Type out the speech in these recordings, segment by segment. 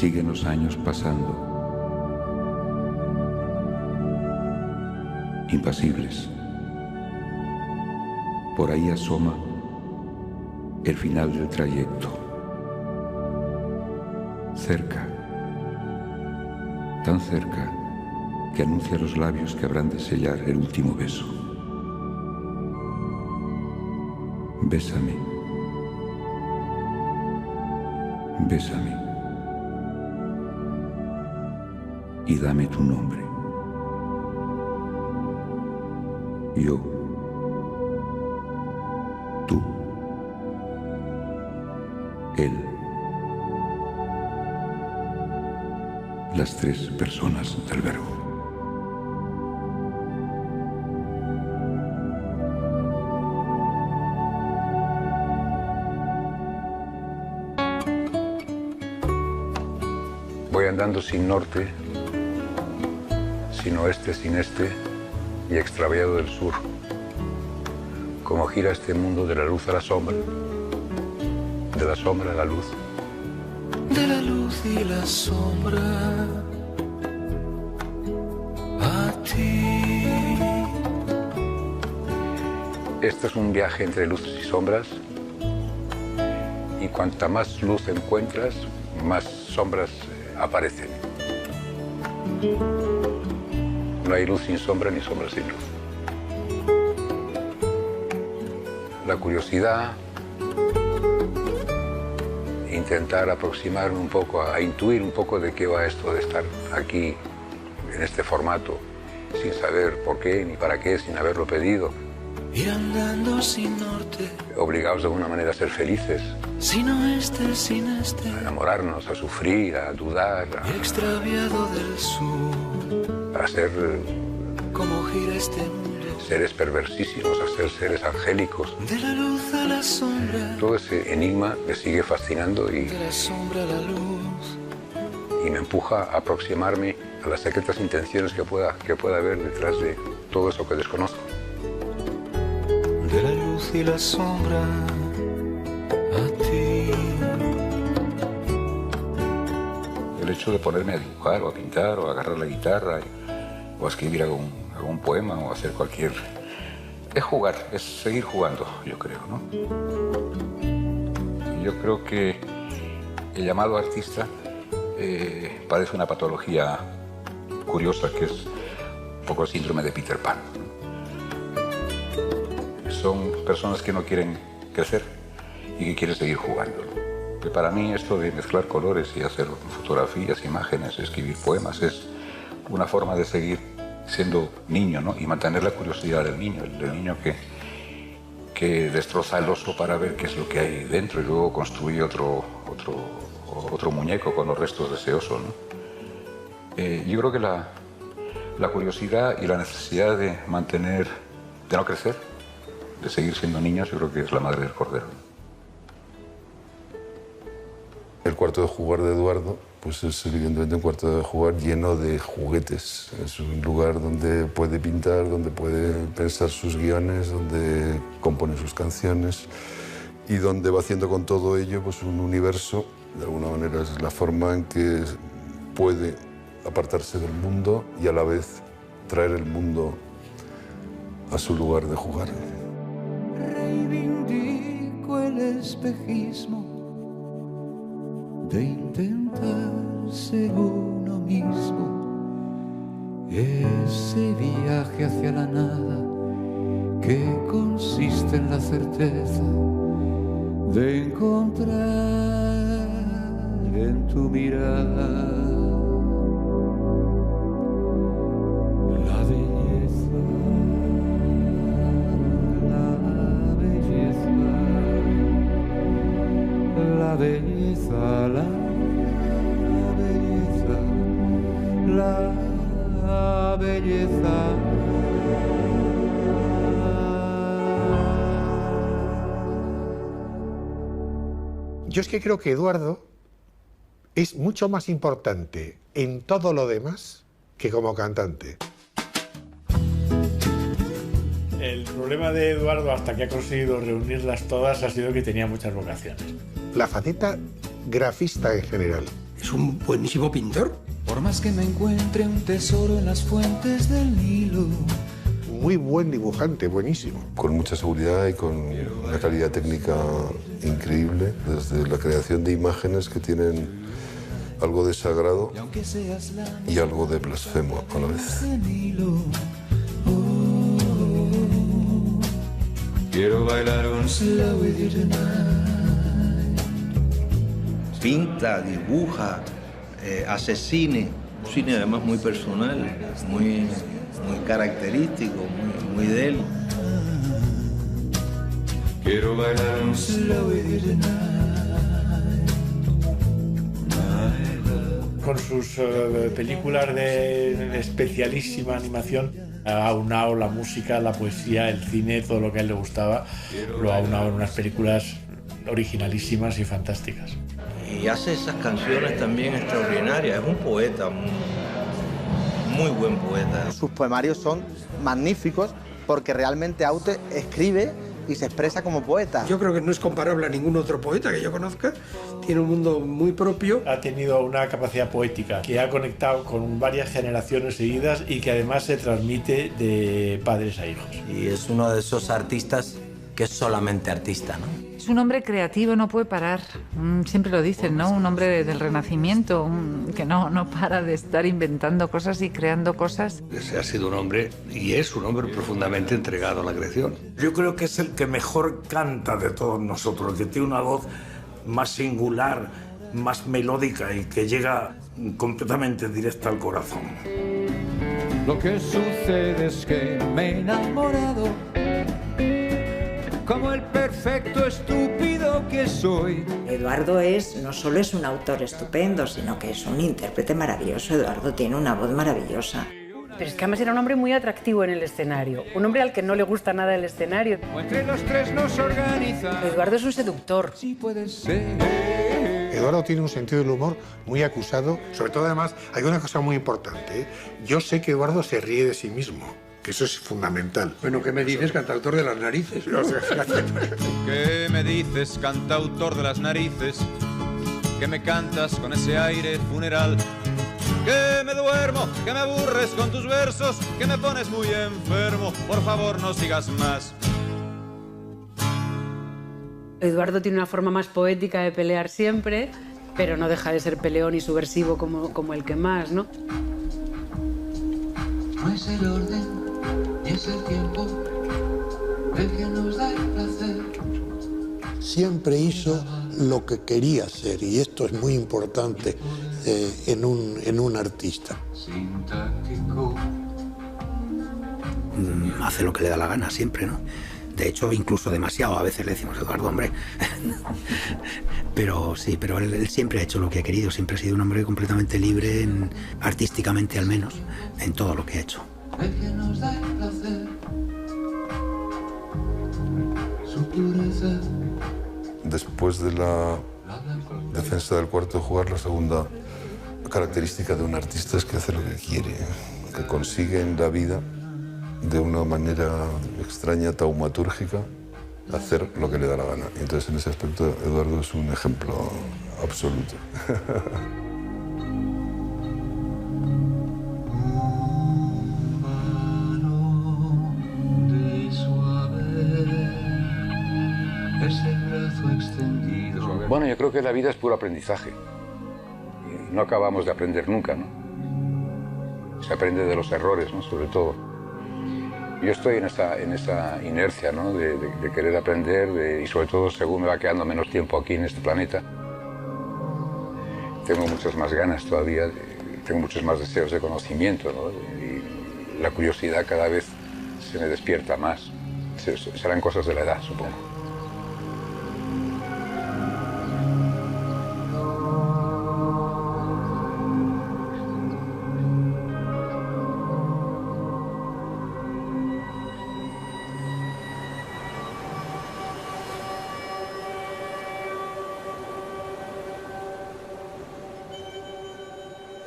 Siguen los años pasando, impasibles. Por ahí asoma el final del trayecto. Cerca, tan cerca, que anuncia los labios que habrán de sellar el último beso. Bésame, bésame, y dame tu nombre. Yo, tú, él, las tres personas del verbo. Voy andando sin norte, sin oeste, sin este, y extraviado del sur. Como gira este mundo de la luz a la sombra, de la sombra a la luz. De la luz y la sombra a ti. Este es un viaje entre luces y sombras, y cuanta más luz encuentras, más sombras aparecen. No hay luz sin sombra ni sombra sin luz. La curiosidad, intentar aproximarme un poco, a intuir un poco de qué va esto de estar aquí, en este formato, sin saber por qué ni para qué, sin haberlo pedido. Ir andando sin norte, Obligados de alguna manera a ser felices, sin oeste, sin este, a enamorarnos, a sufrir, a dudar, extraviado del sur. a ser Como gira este mundo, seres perversísimos, a ser seres angélicos. de la luz a la sombra, Todo ese enigma me sigue fascinando de la sombra a la luz. y me empuja a aproximarme a las secretas intenciones que pueda haber detrás de todo eso que desconozco. De la luz y la sombra a ti. El hecho de ponerme a dibujar o a pintar o a agarrar la guitarra o a escribir algún poema o hacer cualquier... Es jugar, es seguir jugando, yo creo, ¿no? Y yo creo que el llamado artista padece una patología curiosa que es un poco el síndrome de Peter Pan. Son personas que no quieren crecer y que quieren seguir jugando, ¿no? Que para mí esto de mezclar colores y hacer fotografías, imágenes, escribir poemas es una forma de seguir siendo niño, ¿no? Y mantener la curiosidad del niño, el niño que destroza el oso para ver qué es lo que hay dentro y luego construye otro muñeco con los restos de ese oso, ¿no? Yo creo que la curiosidad y la necesidad de no crecer, de seguir siendo niños, yo creo que es la madre del cordero. El cuarto de jugar de Eduardo, pues es evidentemente un cuarto de jugar lleno de juguetes. Es un lugar donde puede pintar, donde puede pensar sus guiones, donde compone sus canciones y donde va haciendo con todo ello pues un universo. De alguna manera es la forma en que puede apartarse del mundo y a la vez traer el mundo a su lugar de jugar. Reivindico el espejismo de intentar ser uno mismo, ese viaje hacia la nada que consiste en la certeza de encontrar en tu mirada la belleza, la belleza, la belleza, la belleza, la belleza. Yo es que creo que Eduardo es mucho más importante en todo lo demás que como cantante. El problema de Eduardo, hasta que ha conseguido reunirlas todas, ha sido que tenía muchas vocaciones. La faceta grafista en general, es un buenísimo pintor. Por más que me encuentre un tesoro en las fuentes del Nilo. Muy buen dibujante, buenísimo. Con mucha seguridad y con una calidad técnica increíble, desde la creación de imágenes que tienen algo de sagrado y algo de blasfemo a la vez. Quiero bailar un slow with you tonight. Pinta, dibuja, hace cine. Un cine además muy personal, muy característico, muy de él. Quiero bailar un slow with you tonight. Con sus películas de especialísima animación, ha aunado la música, la poesía, el cine, todo lo que a él le gustaba, lo ha aunado en unas películas originalísimas y fantásticas. Y hace esas canciones también extraordinarias. Es un poeta, muy buen poeta. Sus poemarios son magníficos porque realmente Aute escribe y se expresa como poeta. Yo creo que no es comparable a ningún otro poeta que yo conozca. Tiene un mundo muy propio. Ha tenido una capacidad poética que ha conectado con varias generaciones seguidas y que además se transmite de padres a hijos. Y es uno de esos artistas que es solamente artista, ¿no? Es un hombre creativo, no puede parar. Siempre lo dicen, ¿no? Un hombre del Renacimiento, que no para de estar inventando cosas y creando cosas. Ese ha sido un hombre, y es un hombre profundamente entregado a la creación. Yo creo que es el que mejor canta de todos nosotros, el que tiene una voz más singular, más melódica y que llega completamente directa al corazón. Lo que sucede es que me he enamorado, como el perfecto estúpido que soy. Eduardo no solo es un autor estupendo, sino que es un intérprete maravilloso. Eduardo tiene una voz maravillosa. Pero es que además era un hombre muy atractivo en el escenario. Un hombre al que no le gusta nada el escenario. Entre los tres nos organiza. Eduardo es un seductor. Sí puede ser. Eduardo tiene un sentido del humor muy acusado. Sobre todo, además, hay una cosa muy importante, ¿eh? Yo sé que Eduardo se ríe de sí mismo, que eso es fundamental. Bueno, ¿qué me dices, cantautor de las narices? ¿Qué me dices, cantautor de las narices? Que me cantas con ese aire funeral. Que me duermo, que me aburres con tus versos, que me pones muy enfermo. Por favor, no sigas más. Eduardo tiene una forma más poética de pelear siempre, pero no deja de ser peleón y subversivo como el que más, ¿no? No es el orden, ni es el tiempo, el que nos da el placer. Siempre hizo lo que quería hacer, y esto es muy importante en un artista. Hace lo que le da la gana siempre, ¿no? De hecho, incluso demasiado. A veces le decimos, Eduardo, hombre. Pero sí, pero él siempre ha hecho lo que ha querido. Siempre ha sido un hombre completamente libre, artísticamente al menos, en todo lo que ha hecho. El que nos da el placer, su pureza. Después de la defensa del cuarto de jugar, la segunda característica de un artista es que hace lo que quiere, que consigue en la vida, de una manera extraña, taumatúrgica, hacer lo que le da la gana. Entonces, en ese aspecto, Eduardo es un ejemplo absoluto. Bueno, yo creo que la vida es puro aprendizaje. Y no acabamos de aprender nunca, ¿no? Se aprende de los errores, ¿no? Sobre todo. Yo estoy en esa inercia, ¿no? de querer aprender y sobre todo según me va quedando menos tiempo aquí en este planeta. Tengo muchas más ganas todavía, tengo muchos más deseos de conocimiento, ¿no? Y la curiosidad cada vez se me despierta más. Serán cosas de la edad, supongo.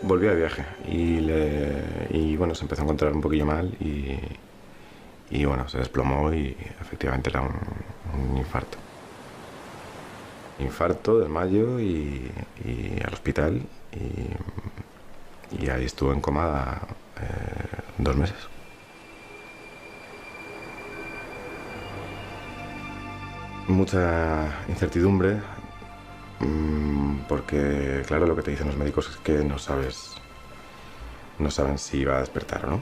Volví de viaje y bueno, se empezó a encontrar un poquillo mal y bueno, se desplomó y efectivamente era un infarto. Infarto, desmayo y al hospital y ahí estuve en coma 2 meses. Mucha incertidumbre, porque claro, lo que te dicen los médicos es que no saben si va a despertar o no.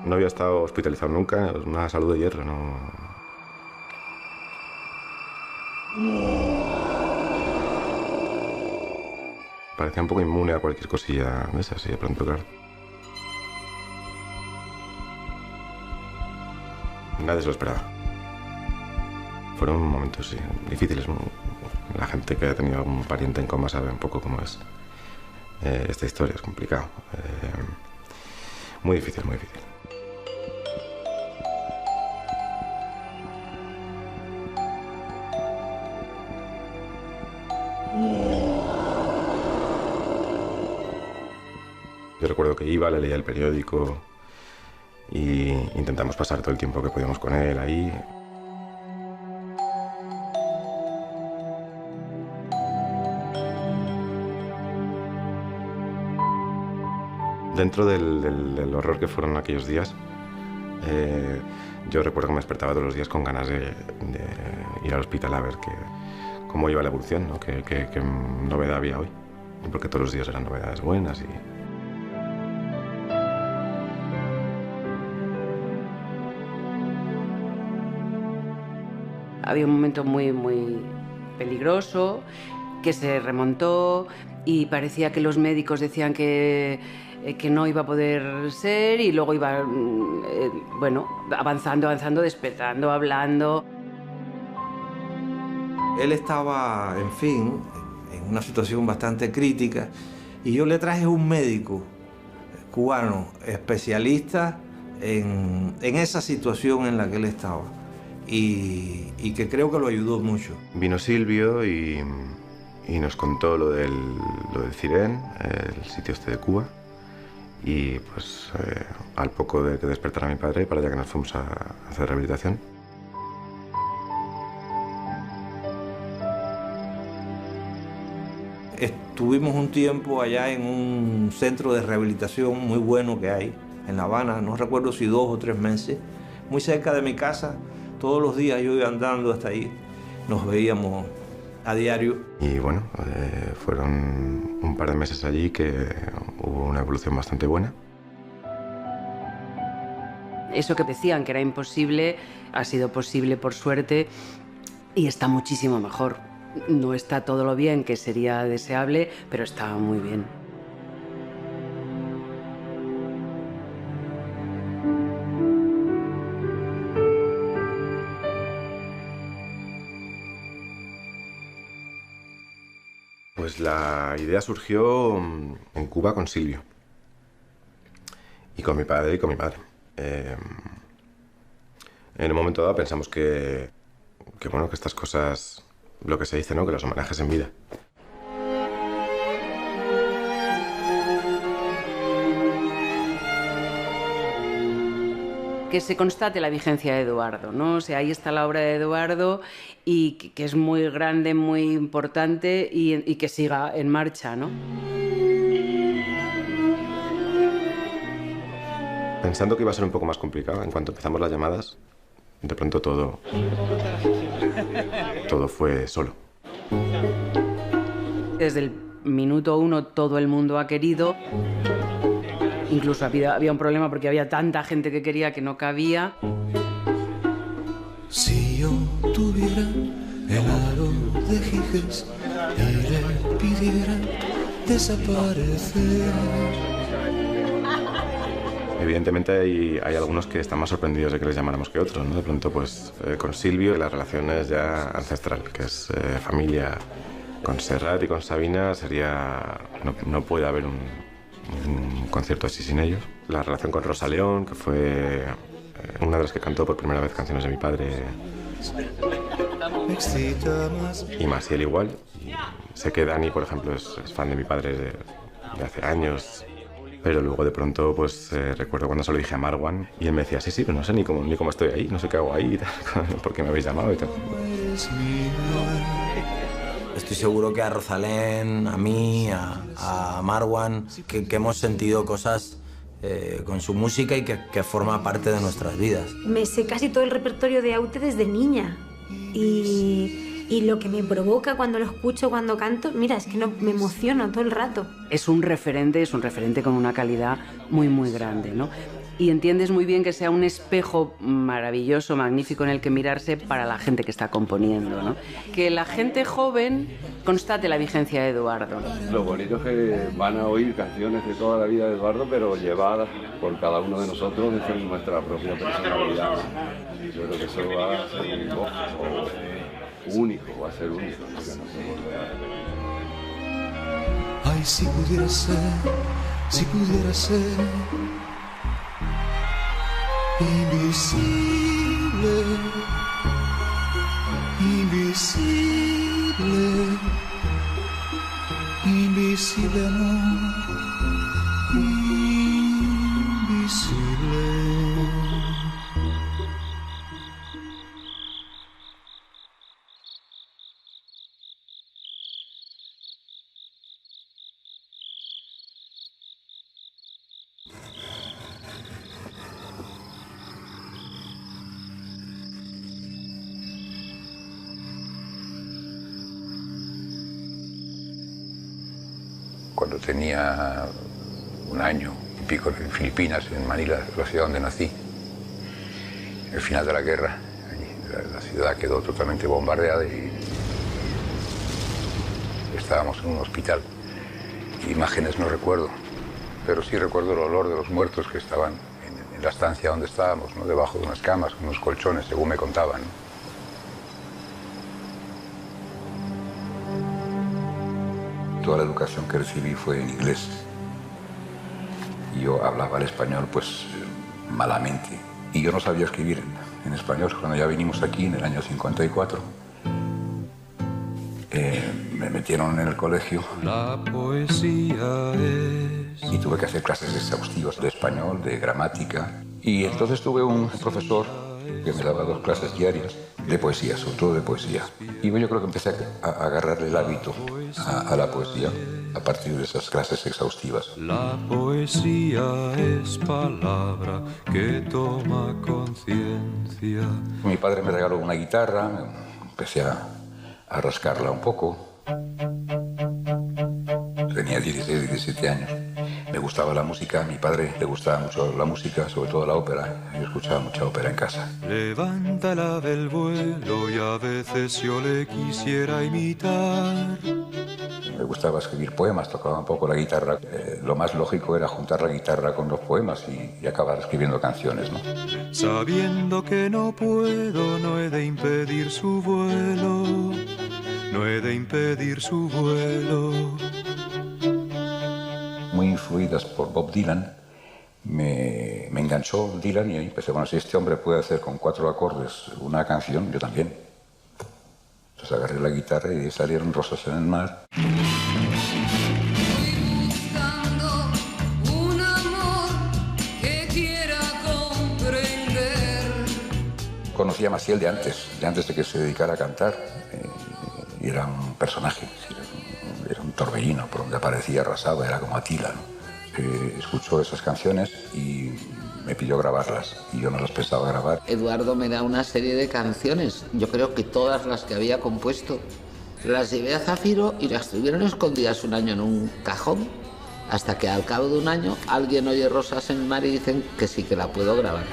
No había estado hospitalizado nunca, una salud de hierro, no. Parecía un poco inmune a cualquier cosilla de esas, y de pronto, claro. Nadie se lo esperaba. Fueron momentos, sí, difíciles. La gente que ha tenido algún pariente en coma sabe un poco cómo es esta historia, es complicado. Muy difícil, muy difícil. Yo recuerdo que iba, le leía el periódico y intentamos pasar todo el tiempo que podíamos con él ahí. Dentro del horror que fueron aquellos días, yo recuerdo que me despertaba todos los días con ganas de ir al hospital a ver cómo iba la evolución, ¿no? Qué novedad había hoy, porque todos los días eran novedades buenas. Había un momento muy, muy peligroso, que se remontó y parecía que los médicos decían que no iba a poder ser, y luego iba, bueno, avanzando, despertando, hablando. Él estaba, en fin, en una situación bastante crítica, y yo le traje un médico cubano especialista en esa situación en la que él estaba. Y que creo que lo ayudó mucho. Vino Silvio y nos contó lo del Cirén, el sitio este de Cuba, y pues al poco de que despertara mi padre, para allá que nos fuimos a hacer rehabilitación. Estuvimos un tiempo allá en un centro de rehabilitación muy bueno que hay en La Habana, no recuerdo si 2 o 3 meses, muy cerca de mi casa. Todos los días yo iba andando hasta ahí, nos veíamos a diario. Y bueno, fueron un par de meses allí que hubo una evolución bastante buena. Eso que decían que era imposible, ha sido posible por suerte, y está muchísimo mejor. No está todo lo bien que sería deseable, pero está muy bien. Pues la idea surgió en Cuba con Silvio y con mi padre y con mi madre. En un momento dado pensamos que bueno, que estas cosas, lo que se dice, ¿no? Que los homenajes en vida. Que se constate la vigencia de Eduardo, ¿no? O sea, ahí está la obra de Eduardo, y que es muy grande, muy importante, y que siga en marcha, ¿no? Pensando que iba a ser un poco más complicado, en cuanto empezamos las llamadas, de pronto todo fue solo. Desde el minuto 1 todo el mundo ha querido. Incluso había un problema porque había tanta gente que quería que no cabía. Si yo tuviera el aro de Giges y le pidiera desaparecer. Evidentemente hay algunos que están más sorprendidos de que les llamáramos que otros, ¿no? De pronto, pues con Silvio la relación es ya ancestral, que es familia. Con Serrat y con Sabina sería... No puede haber un concierto así sin ellos. La relación con Rosa León, que fue una de las que cantó por primera vez canciones de mi padre. Y Maciel igual. Y sé que Dani, por ejemplo, es fan de mi padre de hace años. Pero luego de pronto, pues recuerdo cuando se lo dije a Marwan y él me decía, sí, pero no sé ni cómo estoy ahí, no sé qué hago ahí y tal, por qué me habéis llamado y tal. eres mía. Estoy seguro que a Rosalén, a mí, a Marwan, que hemos sentido cosas con su música y que forma parte de nuestras vidas. Me sé casi todo el repertorio de Aute desde niña y lo que me provoca cuando lo escucho, cuando canto, mira, es que no, me emociono todo el rato. Es un referente con una calidad muy, muy grande, ¿no? Y entiendes muy bien que sea un espejo maravilloso, magnífico en el que mirarse para la gente que está componiendo, ¿no? Que la gente joven constate la vigencia de Eduardo. Lo bonito es que van a oír canciones de toda la vida de Eduardo, pero llevadas por cada uno de nosotros desde nuestra propia personalidad. Yo creo que eso va a ser único, va a ser único. Ay, si pudiera ser invisible, invisible, invisible amor, invisible. Cuando tenía un año y pico en Filipinas, en Manila, la ciudad donde nací, al final de la guerra, allí, la ciudad quedó totalmente bombardeada y estábamos en un hospital. Imágenes no recuerdo, pero sí recuerdo el olor de los muertos que estaban en la estancia donde estábamos, ¿no? Debajo de unas camas, unos colchones, según me contaban, ¿no? Toda la educación que recibí fue en inglés. Y yo hablaba el español, pues, malamente. Y yo no sabía escribir en español. Cuando ya vinimos aquí, en el año 54, me metieron en el colegio. La poesía es... Y tuve que hacer clases exhaustivas de español, de gramática. Y entonces tuve un profesor que me daba 2 clases diarias de poesía, sobre todo de poesía. Y yo creo que empecé a agarrarle el hábito a la poesía a partir de esas clases exhaustivas. La poesía es palabra que toma conciencia. Mi padre me regaló una guitarra, empecé a rascarla un poco. Tenía 16, 17 años. Me gustaba la música, a mi padre le gustaba mucho la música, sobre todo la ópera. Yo escuchaba mucha ópera en casa. Levántala del vuelo y a veces yo le quisiera imitar. Me gustaba escribir poemas, tocaba un poco la guitarra. Lo más lógico era juntar la guitarra con los poemas y acabar escribiendo canciones, ¿no? Sabiendo que no puedo, no he de impedir su vuelo, no he de impedir su vuelo. Muy influidas por Bob Dylan, me enganchó Dylan y ahí empecé, bueno, si este hombre puede hacer con 4 acordes una canción, yo también. Entonces agarré la guitarra y salieron Rosas en el mar. Conocí a Maciel de antes de que se dedicara a cantar, y era un personaje, era un torbellino, por donde aparecía arrasaba, era como Atila, ¿no? Escuchó esas canciones y me pidió grabarlas, y yo no las pensaba grabar. Eduardo me da una serie de canciones, yo creo que todas las que había compuesto, las llevé a Zafiro y las tuvieron escondidas un año en un cajón, hasta que al cabo de un año alguien oye Rosas en el mar y dicen que sí que la puedo grabar.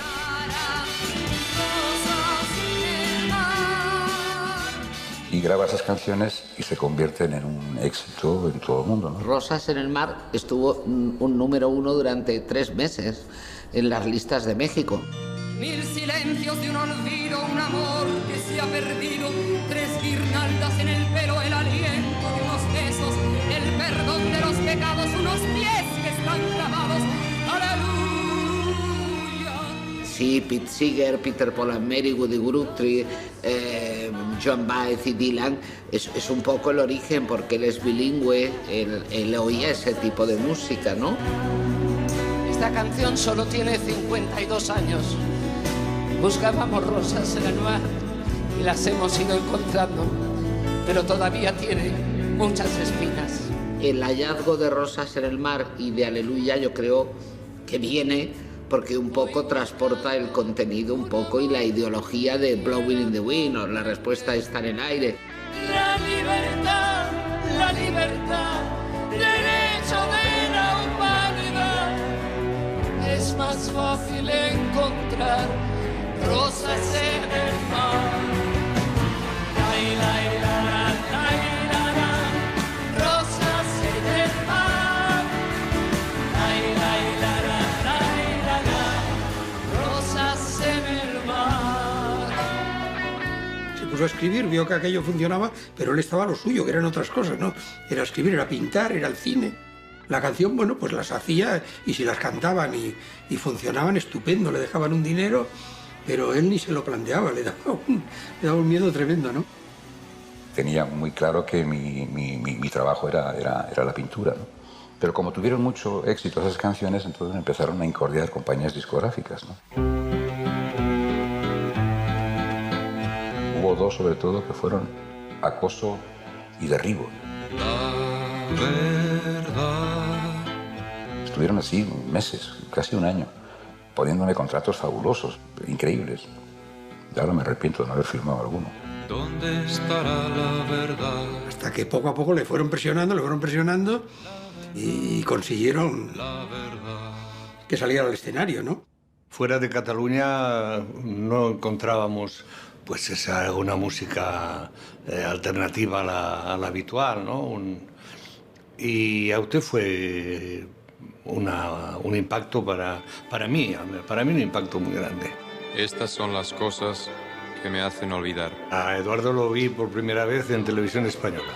Y graba esas canciones y se convierten en un éxito en todo el mundo, ¿no? Rosas en el mar estuvo un número 1 durante 3 meses en las listas de México. 1000 silencios de un olvido, un amor que se ha perdido, 3 guirnaldas en el pelo, el aliento de unos besos, el perdón de los pecados, unos pies que están clavados. ¡Aleluya! Sí, Pete Seeger, Peter Paul and Mary, Woody Guthrie, Joan Baez y Dylan, es un poco el origen, porque él es bilingüe, él oía ese tipo de música, ¿no? Esta canción solo tiene 52 años. Buscábamos rosas en el mar y las hemos ido encontrando, pero todavía tiene muchas espinas. El hallazgo de Rosas en el mar y de Aleluya yo creo que viene porque un poco transporta el contenido un poco y la ideología de Blowing in the Wind, o la respuesta está en el aire. La libertad, derecho de la humanidad. Es más fácil encontrar rosas en el mar. Rosas en el mar. Rosas en el mar. Se puso a escribir, vio que aquello funcionaba, pero él estaba a lo suyo, que eran otras cosas, ¿no? Era escribir, era pintar, era el cine. La canción, bueno, pues las hacía y si las cantaban y funcionaban, estupendo, le dejaban un dinero, pero él ni se lo planteaba, le daba un miedo tremendo, ¿no? Tenía muy claro que mi trabajo era la pintura, ¿no? Pero como tuvieron mucho éxito esas canciones, entonces empezaron a incordiar compañías discográficas, ¿no? Hubo dos, sobre todo, que fueron acoso y derribo. Estuvieron así meses, casi un año, poniéndome contratos fabulosos, increíbles. Y ahora me arrepiento de no haber firmado alguno. ¿Dónde estará la verdad? Hasta que poco a poco le fueron presionando y consiguieron que saliera al escenario, ¿no? Fuera de Cataluña no encontrábamos pues una música alternativa a la habitual, ¿no? Y Aute fue un impacto para mí un impacto muy grande. Estas son las cosas que me hacen olvidar. A Eduardo lo vi por primera vez en Televisión Española.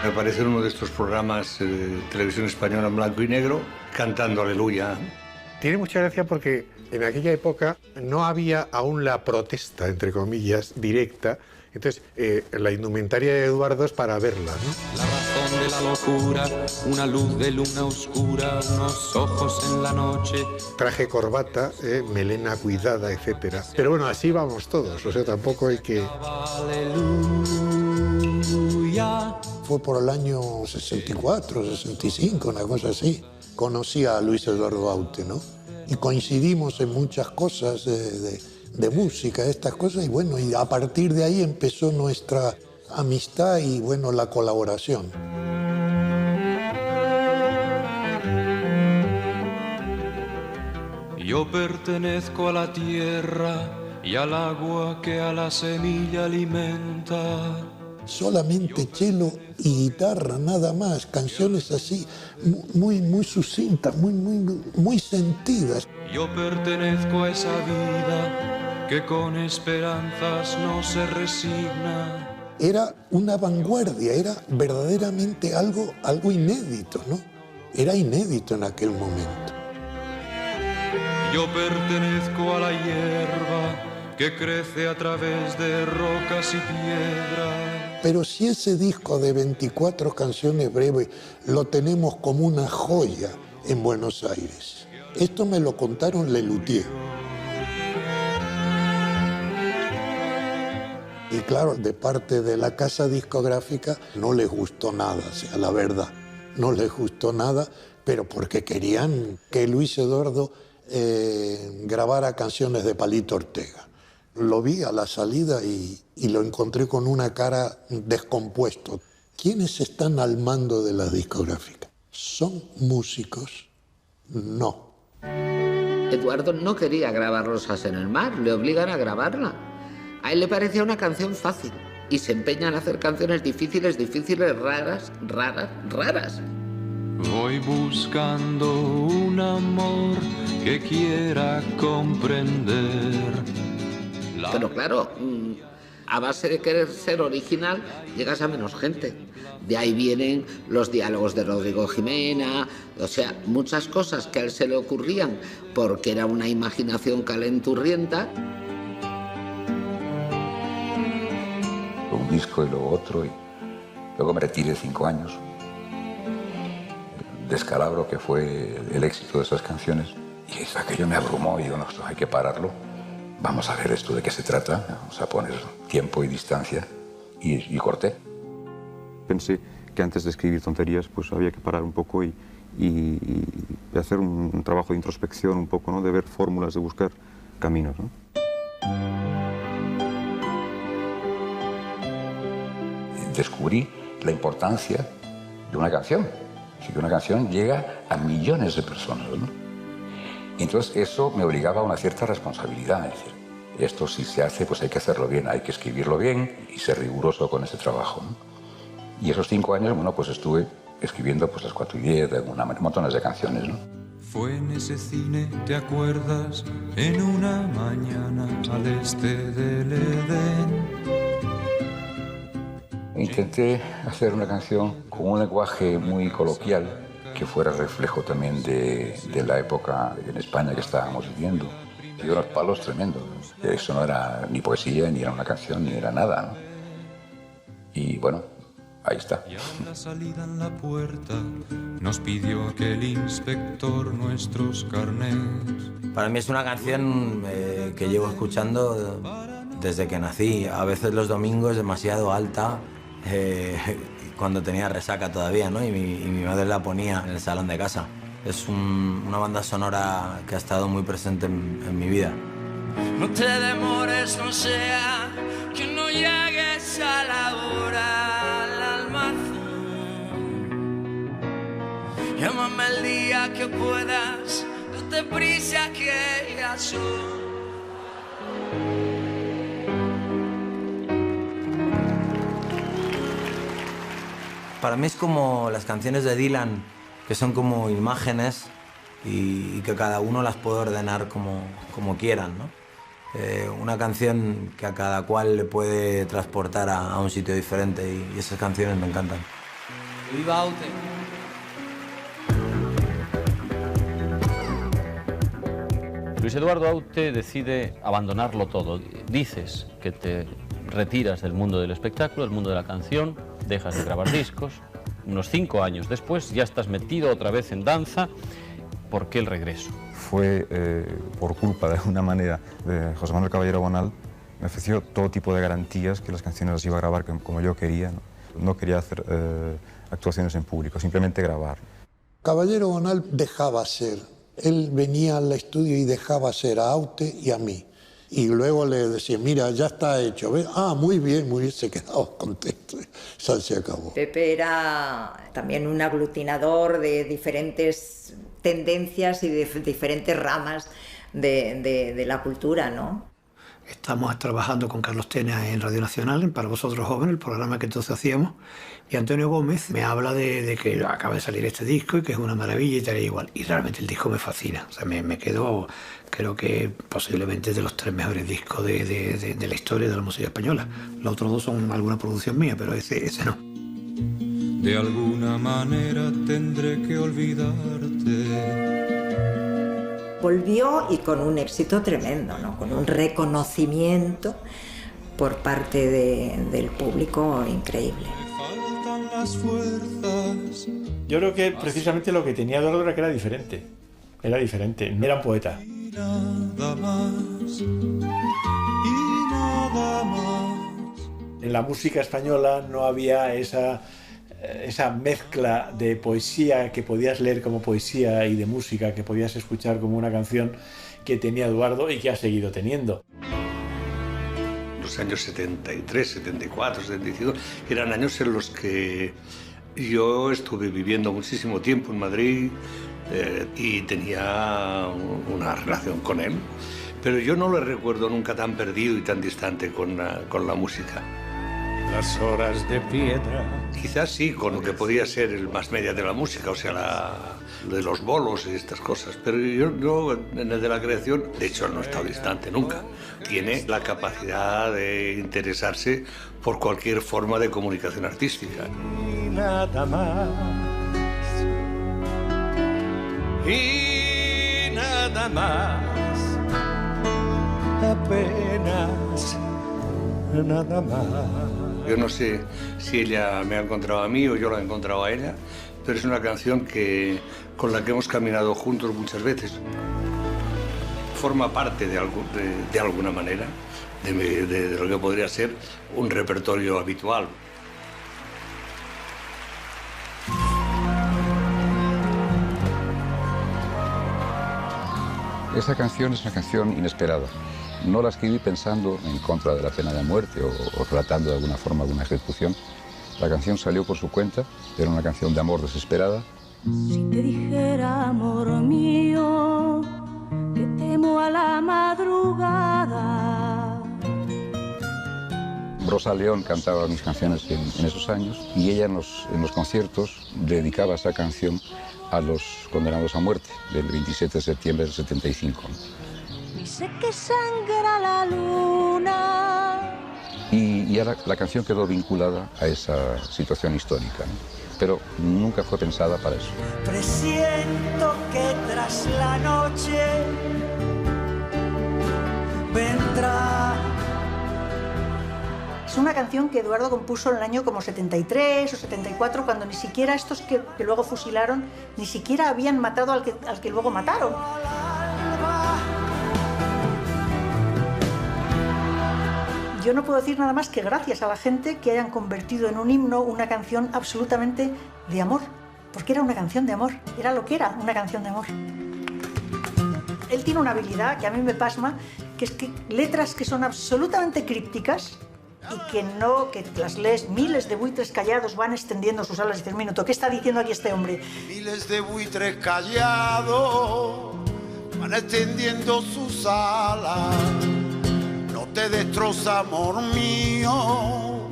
Me aparece en uno de estos programas de Televisión Española en blanco y negro, cantando Aleluya. Tiene mucha gracia porque en aquella época no había aún la protesta, entre comillas, directa. Entonces, la indumentaria de Eduardo es para verla, ¿no? La razón de la locura, una luz de luna oscura, unos ojos en la noche. Traje, corbata, melena cuidada, etc. Pero bueno, así vamos todos, o sea, tampoco hay que... Aleluya. Fue por el año 64, 65, una cosa así. Conocí a Luis Eduardo Aute, ¿no? Y coincidimos en muchas cosas de música, estas cosas, y bueno, y a partir de ahí empezó nuestra amistad y bueno, la colaboración. Yo pertenezco a la tierra y al agua que a la semilla alimenta. Solamente cello y guitarra, nada más, canciones así, muy sucintas, muy sentidas. Yo pertenezco a esa vida que con esperanzas no se resigna. Era una vanguardia, era verdaderamente algo inédito, ¿no? Era inédito en aquel momento. Yo pertenezco a la hierba que crece a través de rocas y piedras. Pero si ese disco de 24 canciones breves lo tenemos como una joya en Buenos Aires. Esto me lo contaron Lelutier. Y claro, de parte de la casa discográfica no les gustó nada, o sea, la verdad, no les gustó nada, pero porque querían que Luis Eduardo grabara canciones de Palito Ortega. Lo vi a la salida y lo encontré con una cara descompuesto. ¿Quiénes están al mando de la discográfica? ¿Son músicos? No. Eduardo no quería grabar Rosas en el mar, le obligan a grabarla. A él le parecía una canción fácil y se empeñan a hacer canciones difíciles, raras. Voy buscando un amor que quiera comprender. Pero claro, a base de querer ser original, llegas a menos gente. De ahí vienen los diálogos de Rodrigo Jimena, o sea, muchas cosas que a él se le ocurrían porque era una imaginación calenturrienta. Un disco y luego otro, y luego me retiré 5 años. El descalabro que fue el éxito de esas canciones, y aquello me abrumó y digo, no, esto hay que pararlo. vamos a ver esto de qué se trata, vamos a poner tiempo y distancia, y corté. Pensé que antes de escribir tonterías pues había que parar un poco y hacer un trabajo de introspección un poco, ¿no? De ver fórmulas, de buscar caminos, ¿no? Descubrí la importancia de una canción. Así que una canción llega a millones de personas, ¿no? Y entonces eso me obligaba a una cierta responsabilidad. Es decir, esto si se hace, pues hay que hacerlo bien, hay que escribirlo bien y ser riguroso con ese trabajo, ¿no? Y esos 5 años, bueno, pues estuve escribiendo pues las 4:10, montones de canciones, ¿no? Fue en ese cine, ¿te acuerdas? En una mañana al este del Edén. Intenté hacer una canción con un lenguaje muy coloquial que fuera reflejo también de la época en España que estábamos viviendo. Y unos palos tremendos. Eso no era ni poesía, ni era una canción, ni era nada, ¿no? Y bueno, ahí está. Y a la salida en la puerta nos pidió aquel inspector nuestros carnets. Para mí es una canción que llevo escuchando desde que nací. A veces los domingos demasiado alta, cuando tenía resaca todavía, ¿no? Y mi madre la ponía en el salón de casa. Es una banda sonora que ha estado muy presente en mi vida. No te demores, no sea que no llegues a la hora al almacén. Llámame el día que puedas, date prisa que ya soy. Para mí es como las canciones de Dylan, que son como imágenes y que cada uno las puede ordenar como quieran, ¿no? Una canción que a cada cual le puede transportar a un sitio diferente y esas canciones me encantan. ¡Viva Aute! Luis Eduardo Aute decide abandonarlo todo. Dices que te retiras del mundo del espectáculo, del mundo de la canción, dejas de grabar discos. Unos 5 años después ya estás metido otra vez en danza. ¿Por qué el regreso? Fue por culpa, de alguna manera, de José Manuel Caballero Bonal. Me ofreció todo tipo de garantías que las canciones las iba a grabar como yo quería, ¿no? No quería hacer actuaciones en público, simplemente grabar. Caballero Bonal dejaba ser. Él venía al estudio y dejaba ser a Aute y a mí. Y luego le decía, mira, ya está hecho. ¿Ves? Ah, muy bien, se quedaba contento. Eso se acabó. Pepe era también un aglutinador de diferentes tendencias y de diferentes ramas de la cultura, ¿no? Estamos trabajando con Carlos Tena en Radio Nacional, en Para Vosotros Jóvenes, el programa que entonces hacíamos, y Antonio Gómez me habla de que acaba de salir este disco y que es una maravilla y tal y igual. Y realmente el disco me fascina, o sea, me quedo, creo que posiblemente de los 3 mejores discos de la historia de la música española. Los otros 2 son alguna producción mía, pero ese no. De alguna manera tendré que olvidarte. Volvió y con un éxito tremendo, ¿no? Con un reconocimiento por parte del público increíble. Faltan las fuerzas. Yo creo que precisamente lo que tenía Eduardo era que era diferente. Era diferente, era un poeta. Y nada más. Y nada más. En la música española no había esa mezcla de poesía que podías leer como poesía y de música que podías escuchar como una canción que tenía Eduardo y que ha seguido teniendo. Los años 73, 74, 75 eran años en los que yo estuve viviendo muchísimo tiempo en Madrid y tenía una relación con él, pero yo no lo recuerdo nunca tan perdido y tan distante con la música. Las horas de piedra. Quizás sí, con lo que podía ser el más media de la música, o sea, de los bolos y estas cosas. Pero yo en el de la creación, de hecho, no he estado distante nunca. Tiene la capacidad de interesarse por cualquier forma de comunicación artística. Y nada más. Y nada más. Apenas nada más. Yo no sé si ella me ha encontrado a mí o yo la he encontrado a ella, pero es una canción con la que hemos caminado juntos muchas veces. forma parte de alguna manera de lo que podría ser un repertorio habitual. Esa canción es una canción inesperada. No la escribí pensando en contra de la pena de muerte o tratando de alguna forma alguna ejecución. La canción salió por su cuenta, era una canción de amor desesperada. Si te dijera, amor mío, que temo a la madrugada. Rosa León cantaba mis canciones en esos años y ella en los conciertos dedicaba esa canción a los condenados a muerte del 27 de septiembre del 75. Dice que sangra la luna. Y ahora la canción quedó vinculada a esa situación histórica, ¿no? Pero nunca fue pensada para eso. Presiento que tras la noche vendrá. Es una canción que Eduardo compuso en el año como 73 o 74, cuando ni siquiera estos que luego fusilaron, ni siquiera habían matado al que luego mataron. Yo no puedo decir nada más que gracias a la gente que hayan convertido en un himno una canción absolutamente de amor, porque era una canción de amor, era lo que era, una canción de amor. Él tiene una habilidad que a mí me pasma, que es que letras que son absolutamente crípticas y que las lees, miles de buitres callados van extendiendo sus alas y dices, un minuto, ¿qué está diciendo aquí este hombre? Miles de buitres callados van extendiendo sus alas. No te destroza, amor mío,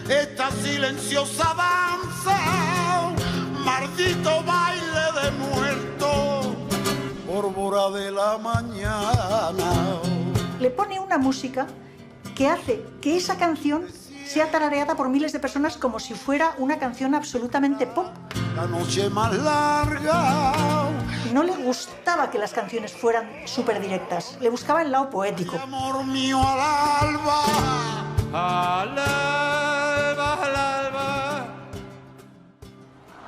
esta silenciosa danza, maldito baile de muerto, pólvora de la mañana. Le pone una música que hace que esa canción sea tarareada por miles de personas como si fuera una canción absolutamente pop. La noche más larga. No le gustaba que las canciones fueran súper directas, le buscaba el lado poético. Amor mío, al alba. Al alba, al alba.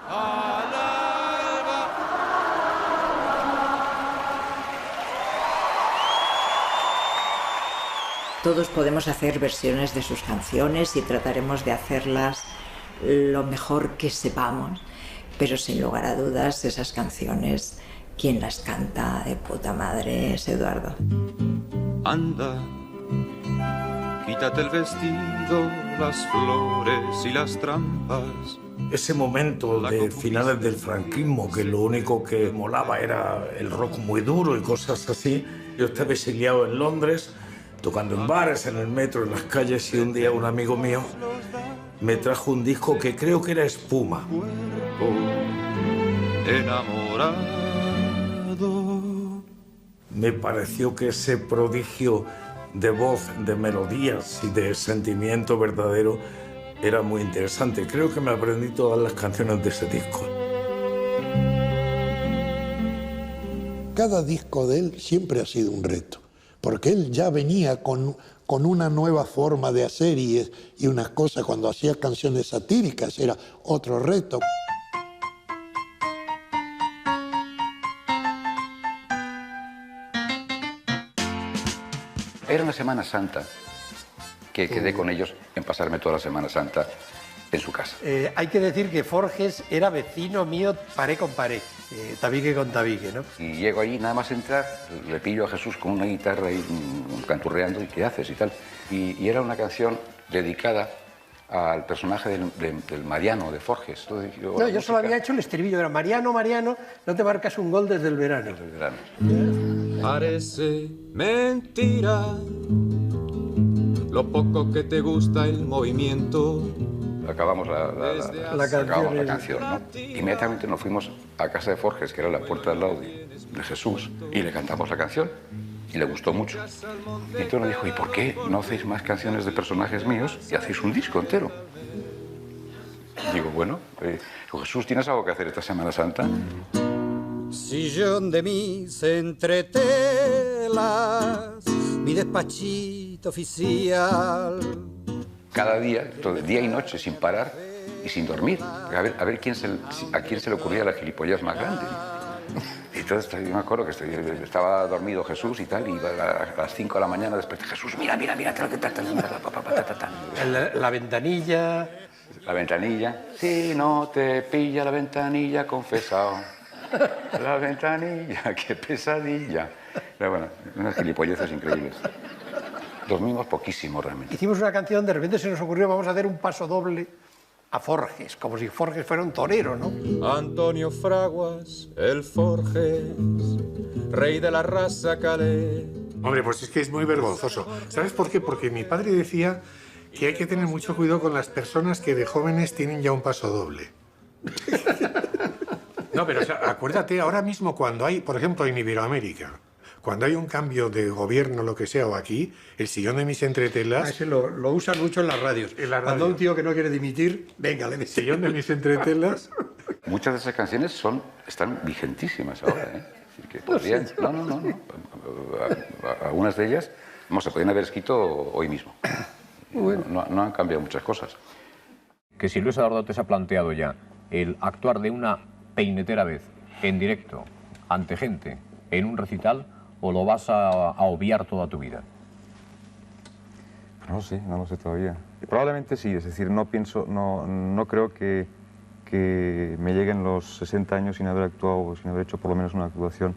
Al alba. Todos podemos hacer versiones de sus canciones y trataremos de hacerlas lo mejor que sepamos, pero sin lugar a dudas esas canciones, quien las canta de puta madre es Eduardo. Anda, quítate el vestido, las flores y las trampas. Ese momento de finales del franquismo, que lo único que molaba era el rock muy duro y cosas así. Yo estaba exiliado en Londres, tocando en bares, en el metro, en las calles, y un día un amigo mío me trajo un disco que creo que era Espuma. Enamorado. Me pareció que ese prodigio de voz, de melodías y de sentimiento verdadero era muy interesante. Creo que me aprendí todas las canciones de ese disco. Cada disco de él siempre ha sido un reto, porque él ya venía con una nueva forma de hacer y unas cosas. Cuando hacía canciones satíricas era otro reto. Era una Semana Santa que quedé con ellos en pasarme toda la Semana Santa en su casa. Hay que decir que Forges era vecino mío paré con paré, tabique con tabique, ¿no? Y llego allí, nada más entrar, le pillo a Jesús con una guitarra y canturreando, ¿y qué haces? Y tal. Y era una canción dedicada al personaje del Mariano de Forges. Entonces, yo solo había hecho el estribillo, era Mariano, Mariano, no te marcas un gol desde el verano. Desde el verano. Parece mentira lo poco que te gusta el movimiento. Acabamos la canción, ¿no? Inmediatamente nos fuimos a casa de Forges, que era la puerta al lado de Jesús, y le cantamos la canción, y le gustó mucho. Y entonces nos dijo, ¿y por qué no hacéis más canciones de personajes míos y hacéis un disco entero? Digo, bueno, Jesús, ¿tienes algo que hacer esta Semana Santa? Sillón de mis entretelas, mi despachito oficial. Cada día, entonces, día y noche, sin parar y sin dormir. A ver a quién se le ocurría la gilipollez más grande. Y entonces yo me acuerdo que estaba dormido Jesús y tal, y iba a las 5 de la mañana después, Jesús, mira, la ventanilla. La ventanilla. Si no te pilla la ventanilla, confesado. La ventanilla, qué pesadilla. Pero bueno, unas gilipolleces increíbles. Dormimos poquísimo realmente. Hicimos una canción, de repente se nos ocurrió, vamos a hacer un paso doble a Forges, como si Forges fuera un torero, ¿no? Antonio Fraguas, el Forges, rey de la raza calé. Hombre, pues es que es muy vergonzoso. ¿Sabes por qué? Porque mi padre decía que hay que tener mucho cuidado con las personas que de jóvenes tienen ya un paso doble. No, pero o sea, acuérdate, ahora mismo cuando hay, por ejemplo, en Iberoamérica, cuando hay un cambio de gobierno, lo que sea, o aquí, el sillón de mis entretelas... Ese lo usan mucho en las radios. Cuando un tío que no quiere dimitir, venga, le metes. Sillón de mis entretelas... Muchas de esas canciones están vigentísimas ahora, ¿eh? Es decir, que podrían... No. Algunas de ellas se podrían haber escrito hoy mismo. Bueno. No han cambiado muchas cosas. Que si Luis Eduardo te se ha planteado ya el actuar de una peinetera vez en directo, ante gente, en un recital, o lo vas a obviar toda tu vida. No lo sé, no lo sé todavía. Probablemente sí, es decir, no creo que me lleguen los 60 años sin haber actuado, sin haber hecho por lo menos una actuación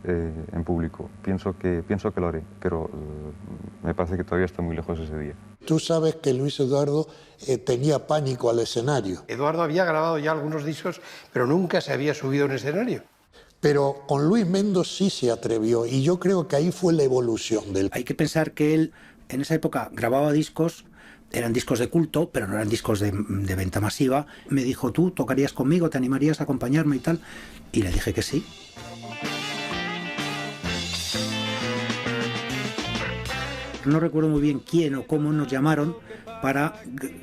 en público. Pienso que lo haré, pero me parece que todavía está muy lejos ese día. Tú sabes que Luis Eduardo tenía pánico al escenario. Eduardo había grabado ya algunos discos, pero nunca se había subido a un escenario. Pero con Luis Mendo sí se atrevió, y yo creo que ahí fue la evolución del... Hay que pensar que él, en esa época, grababa discos, eran discos de culto, pero no eran discos de venta masiva. Me dijo, ¿tú tocarías conmigo, te animarías a acompañarme y tal? Y le dije que sí. No recuerdo muy bien quién o cómo nos llamaron para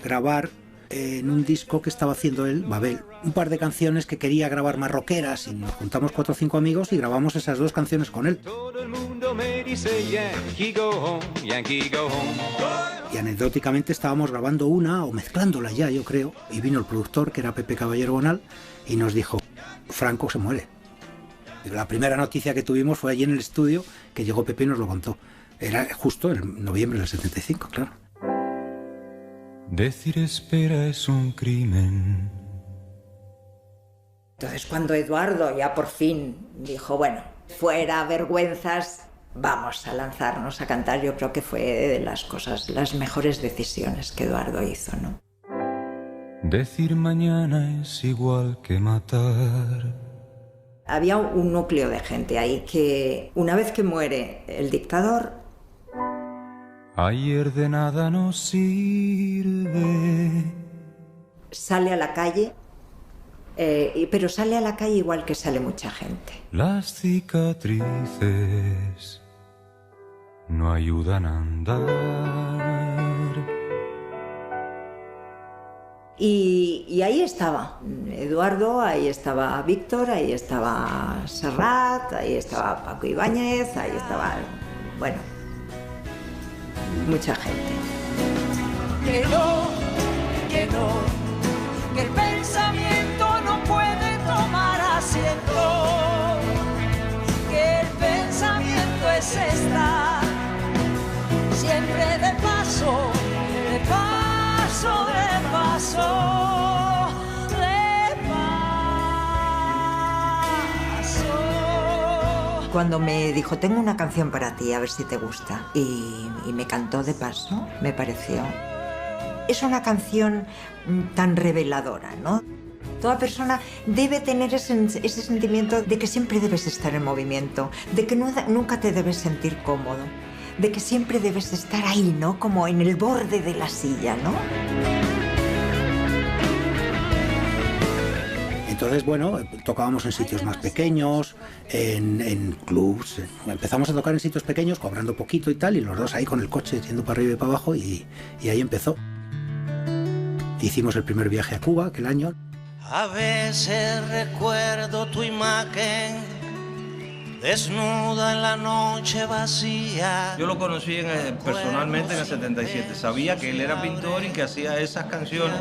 grabar en un disco que estaba haciendo él, Babel, un par de canciones que quería grabar más rockeras, y nos juntamos 4 o 5 amigos y grabamos esas 2 canciones con él. Todo el mundo me dice Yankee go home, Yankee go home. Y anecdóticamente estábamos grabando una o mezclándola ya, yo creo, y vino el productor, que era Pepe Caballero Bonal, y nos dijo, Franco se muere. Y la primera noticia que tuvimos fue allí en el estudio, que llegó Pepe y nos lo contó. Era justo en noviembre del 75, claro. Decir espera es un crimen. Entonces, cuando Eduardo ya por fin dijo, bueno, fuera vergüenzas, vamos a lanzarnos a cantar, yo creo que fue de las mejores decisiones que Eduardo hizo, ¿no? Decir mañana es igual que matar. Había un núcleo de gente ahí que, una vez que muere el dictador, ayer de nada nos sirve. Sale a la calle, pero sale a la calle igual que sale mucha gente. Las cicatrices no ayudan a andar. Y ahí estaba Eduardo, ahí estaba Víctor, ahí estaba Serrat, ahí estaba Paco Ibáñez, ahí estaba, bueno, mucha gente. Que el pensamiento no puede tomar asiento, que el pensamiento es estar siempre de paso, de paso, de paso, de paso. Cuando me dijo, tengo una canción para ti, a ver si te gusta, y me cantó de paso, me pareció. Es una canción tan reveladora, ¿no? Toda persona debe tener ese sentimiento de que siempre debes estar en movimiento, de que nunca te debes sentir cómodo, de que siempre debes estar ahí, ¿no? Como en el borde de la silla, ¿no? Entonces, bueno, tocábamos en sitios más pequeños, en clubs. Empezamos a tocar en sitios pequeños, cobrando poquito y tal, y los dos ahí con el coche yendo para arriba y para abajo, y ahí empezó. Hicimos el primer viaje a Cuba aquel año. A veces recuerdo tu imagen desnuda en la noche vacía. Yo lo conocí personalmente en el 77. Sabía que él era pintor y que hacía esas canciones,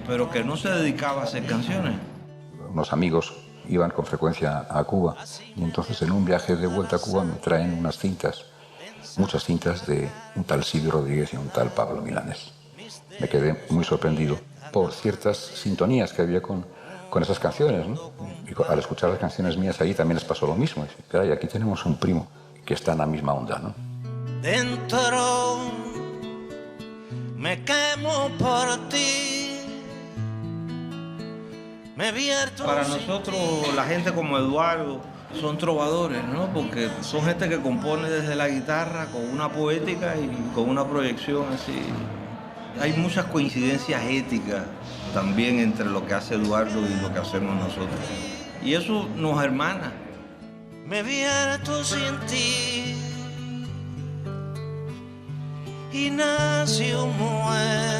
pero que no se dedicaba a hacer canciones. Unos amigos iban con frecuencia a Cuba y entonces en un viaje de vuelta a Cuba me traen unas cintas, muchas cintas de un tal Silvio Rodríguez y un tal Pablo Milanés. Me quedé muy sorprendido por ciertas sintonías que había con esas canciones, ¿no? Y al escuchar las canciones mías ahí también les pasó lo mismo. Dice, caray, aquí tenemos un primo que está en la misma onda, ¿no? Dentro me quemo por ti. Me vierto. Para nosotros, la gente como Eduardo son trovadores, ¿no? Porque son gente que compone desde la guitarra con una poética y con una proyección así. Hay muchas coincidencias éticas también entre lo que hace Eduardo y lo que hacemos nosotros. Y eso nos hermana. Me vierto sin ti y nace un muerto.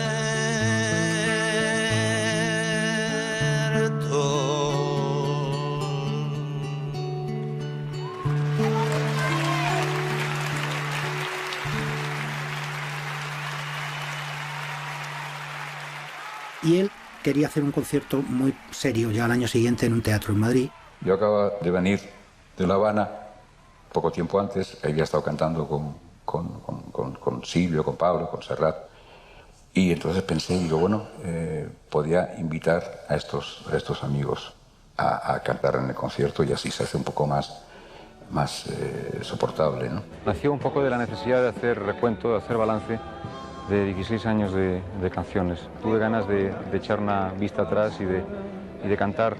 Y él quería hacer un concierto muy serio ya al año siguiente en un teatro en Madrid. Yo acababa de venir de La Habana, poco tiempo antes, había estado cantando con Silvio, con Pablo, con Serrat, y entonces pensé, digo, bueno, podía invitar a estos amigos a cantar en el concierto y así se hace un poco más soportable, ¿no? Nació un poco de la necesidad de hacer recuento, de hacer balance de 16 años de canciones. Tuve ganas de echar una vista atrás y de cantar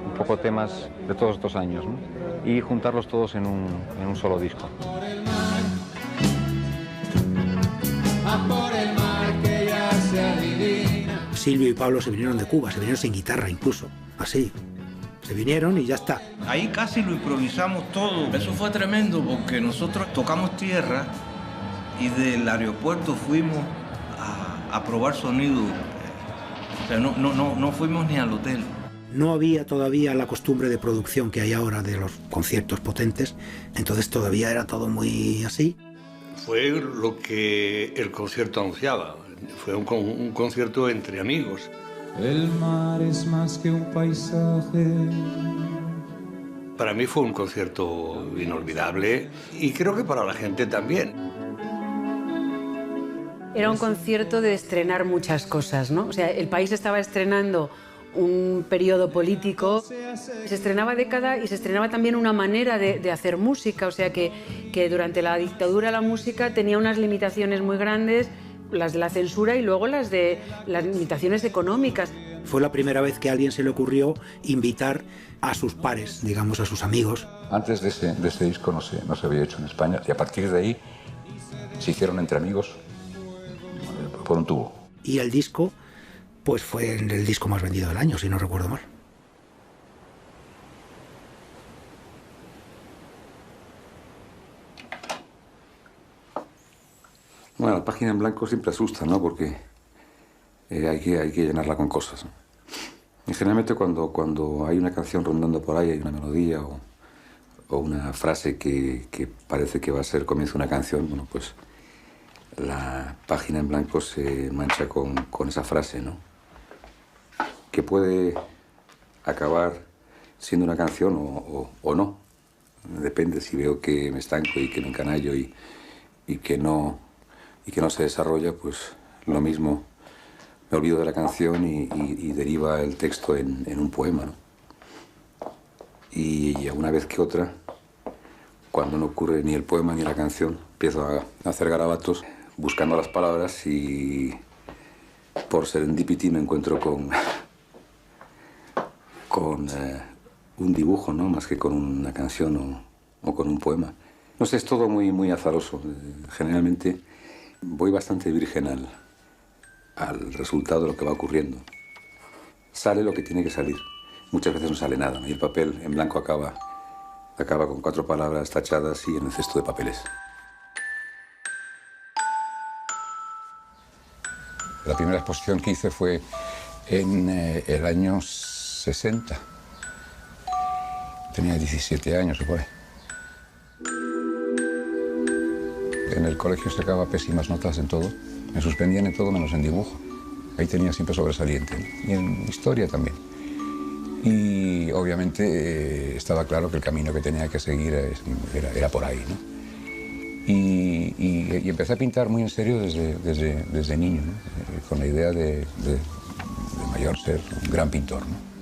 un poco temas de todos estos años, ¿no? Y juntarlos todos en un solo disco. Silvio y Pablo se vinieron de Cuba, se vinieron sin guitarra incluso, así. Se vinieron y ya está. Ahí casi lo improvisamos todo. Eso fue tremendo porque nosotros tocamos tierra y del aeropuerto fuimos a probar sonido. O sea, no fuimos ni al hotel. No había todavía la costumbre de producción que hay ahora de los conciertos potentes, entonces todavía era todo muy así. Fue lo que el concierto anunciaba. Fue un concierto entre amigos. El mar es más que un paisaje. Para mí fue un concierto inolvidable y creo que para la gente también. Era un concierto de estrenar muchas cosas, ¿no? O sea, el país estaba estrenando un periodo político, se estrenaba década y se estrenaba también una manera de hacer música, o sea que durante la dictadura la música tenía unas limitaciones muy grandes, las de la censura y luego las de las limitaciones económicas. Fue la primera vez que a alguien se le ocurrió invitar a sus pares, digamos, a sus amigos. Antes de ese disco no se había hecho en España y a partir de ahí se hicieron entre amigos por un tubo. Y el disco, pues fue el disco más vendido del año, si no recuerdo mal. Bueno, la página en blanco siempre asusta, ¿no? Porque hay que llenarla con cosas, ¿no? Y generalmente cuando hay una canción rondando por ahí, hay una melodía o una frase que parece que va a ser el comienzo de una canción, bueno, pues la página en blanco se mancha con esa frase, ¿no? Que puede acabar siendo una canción o no. Depende si veo que me estanco y que me encanallo y que no se desarrolla, pues lo mismo, me olvido de la canción y deriva el texto en un poema, ¿no? Y una vez que otra, cuando no ocurre ni el poema ni la canción, empiezo a hacer garabatos buscando las palabras y por serendipity me encuentro con un dibujo, ¿no? Más que con una canción o con un poema. No sé, es todo muy azaroso. Generalmente voy bastante virgen al resultado de lo que va ocurriendo. Sale lo que tiene que salir. Muchas veces no sale nada, ¿no? Y el papel en blanco acaba con 4 palabras tachadas y en el cesto de papeles. La primera exposición que hice fue en el año 60. Tenía 17 años o por ahí. En el colegio sacaba pésimas notas en todo. Me suspendían en todo menos en dibujo. Ahí tenía siempre sobresaliente, ¿no? Y en historia también. Y obviamente estaba claro que el camino que tenía que seguir era por ahí, ¿no? Y empecé a pintar muy en serio desde niño, ¿no? Con la idea de mayor ser un gran pintor, ¿no?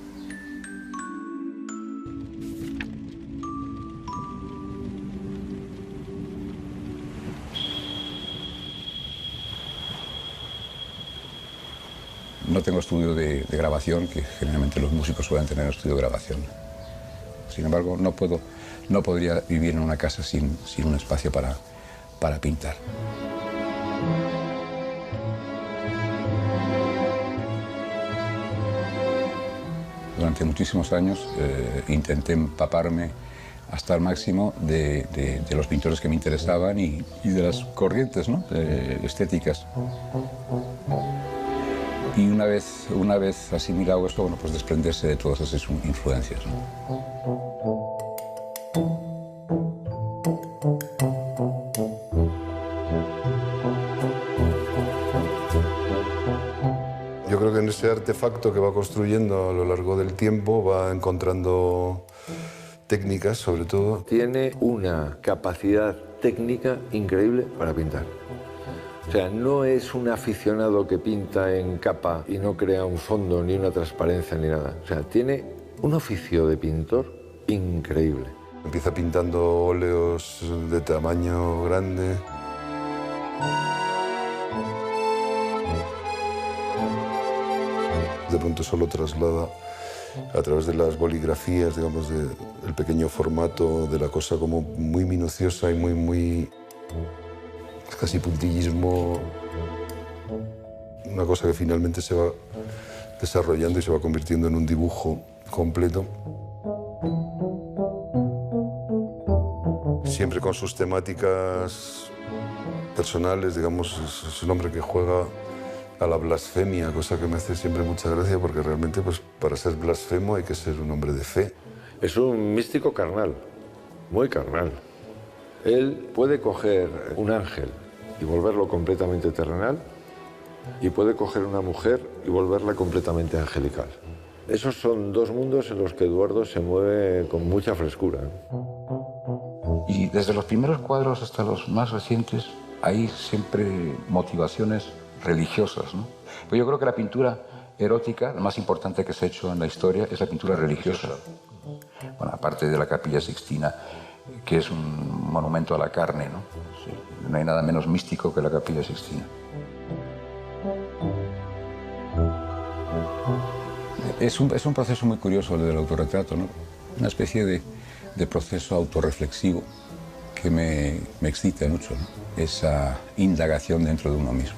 No tengo estudio de grabación, que generalmente los músicos suelen tener estudio de grabación. Sin embargo, no podría vivir en una casa sin un espacio para pintar. Durante muchísimos años intenté empaparme hasta el máximo de los pintores que me interesaban y de las corrientes, ¿no? Estéticas. Y una vez asimilado esto, bueno, pues desprenderse de todas esas influencias, ¿no? Yo creo que en ese artefacto que va construyendo a lo largo del tiempo va encontrando técnicas, sobre todo. Tiene una capacidad técnica increíble para pintar. O sea, no es un aficionado que pinta en capa y no crea un fondo, ni una transparencia, ni nada. O sea, tiene un oficio de pintor increíble. Empieza pintando óleos de tamaño grande. De pronto solo traslada a través de las boligrafías, digamos, del pequeño formato, de la cosa como muy minuciosa y muy casi puntillismo, una cosa que finalmente se va desarrollando y se va convirtiendo en un dibujo completo. Siempre con sus temáticas personales, digamos, es un hombre que juega a la blasfemia, cosa que me hace siempre mucha gracia porque realmente, pues, para ser blasfemo hay que ser un hombre de fe. Es un místico carnal, muy carnal. Él puede coger un ángel y volverlo completamente terrenal y puede coger una mujer y volverla completamente angelical. Esos son dos mundos en los que Eduardo se mueve con mucha frescura. Y desde los primeros cuadros hasta los más recientes hay siempre motivaciones religiosas, ¿no? Pues yo creo que la pintura erótica, la más importante que se ha hecho en la historia, es la pintura religiosa. Bueno, aparte de la Capilla Sixtina, que es un monumento a la carne, ¿no? Sí, no hay nada menos místico que la Capilla Sixtina. Es un proceso muy curioso el del autorretrato, ¿no? Una especie de proceso autorreflexivo que me excita mucho, ¿no? Esa indagación dentro de uno mismo.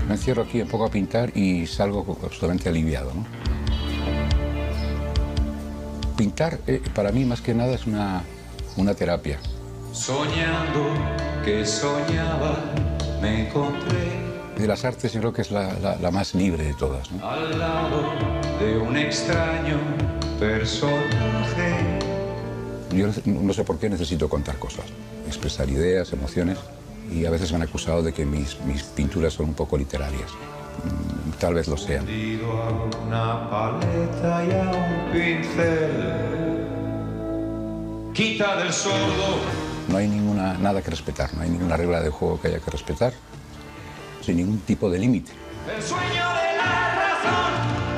Me encierro aquí un poco a pintar y salgo absolutamente aliviado, ¿no? Pintar, para mí, más que nada, es una terapia. Soñando que soñaba, me encontré De las artes yo creo que es la más libre de todas, ¿no? al lado de un extraño personaje. Yo no sé por qué necesito contar cosas, expresar ideas, emociones, y a veces me han acusado de que mis pinturas son un poco literarias. Tal vez lo sean. A una paleta y a un pincel. Quita del sordo. No hay nada que respetar, no hay ninguna regla de juego que haya que respetar, sin ningún tipo de límite. El sueño de la razón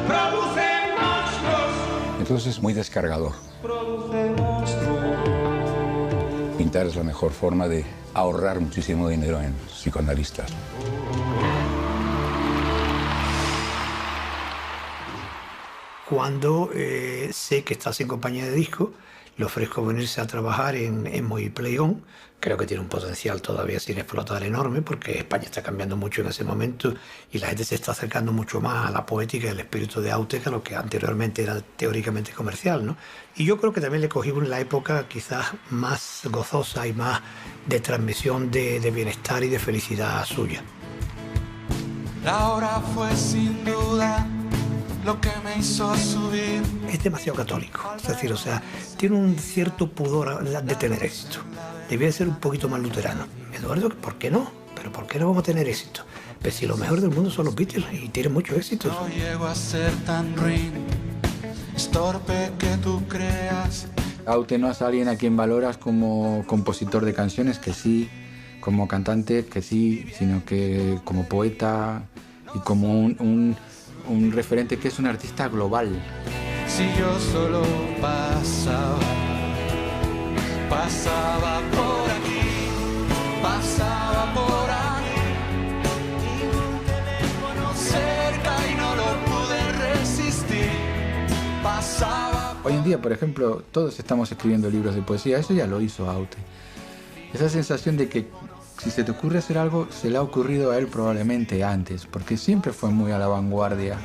produce monstruos. Entonces es muy descargador. Produce monstruos. Pintar es la mejor forma de ahorrar muchísimo dinero en psicoanalistas. Cuando sé que estás en compañía de disco, le ofrezco venirse a trabajar en Moy Playón. Creo que tiene un potencial todavía sin explotar enorme, porque España está cambiando mucho en ese momento y la gente se está acercando mucho más a la poética y el espíritu de Aute que lo que anteriormente era teóricamente comercial, ¿no? Y yo creo que también le cogí la época quizás más gozosa y más de transmisión de bienestar y de felicidad suya. La hora fue sin duda lo que me hizo subir. Es demasiado católico, es decir, o sea, tiene un cierto pudor de tener éxito. debía de ser un poquito más luterano. Eduardo, ¿por qué no? ¿Pero por qué no vamos a tener éxito? Pues si lo mejor del mundo son los Beatles y tienen mucho éxito. No llego a ser tan ruin, es torpe que tú creas. Aute no es alguien a quien valoras como compositor de canciones, que sí, como cantante, que sí, sino que como poeta y como un referente que es un artista global. Si yo solo pasaba por aquí, pasaba por aquí, y un teléfono cerca y no lo pude resistir, pasaba. Hoy en día, por ejemplo, todos estamos escribiendo libros de poesía, eso ya lo hizo Aute. Esa sensación de que si se te ocurre hacer algo, se le ha ocurrido a él probablemente antes, porque siempre fue muy a la vanguardia.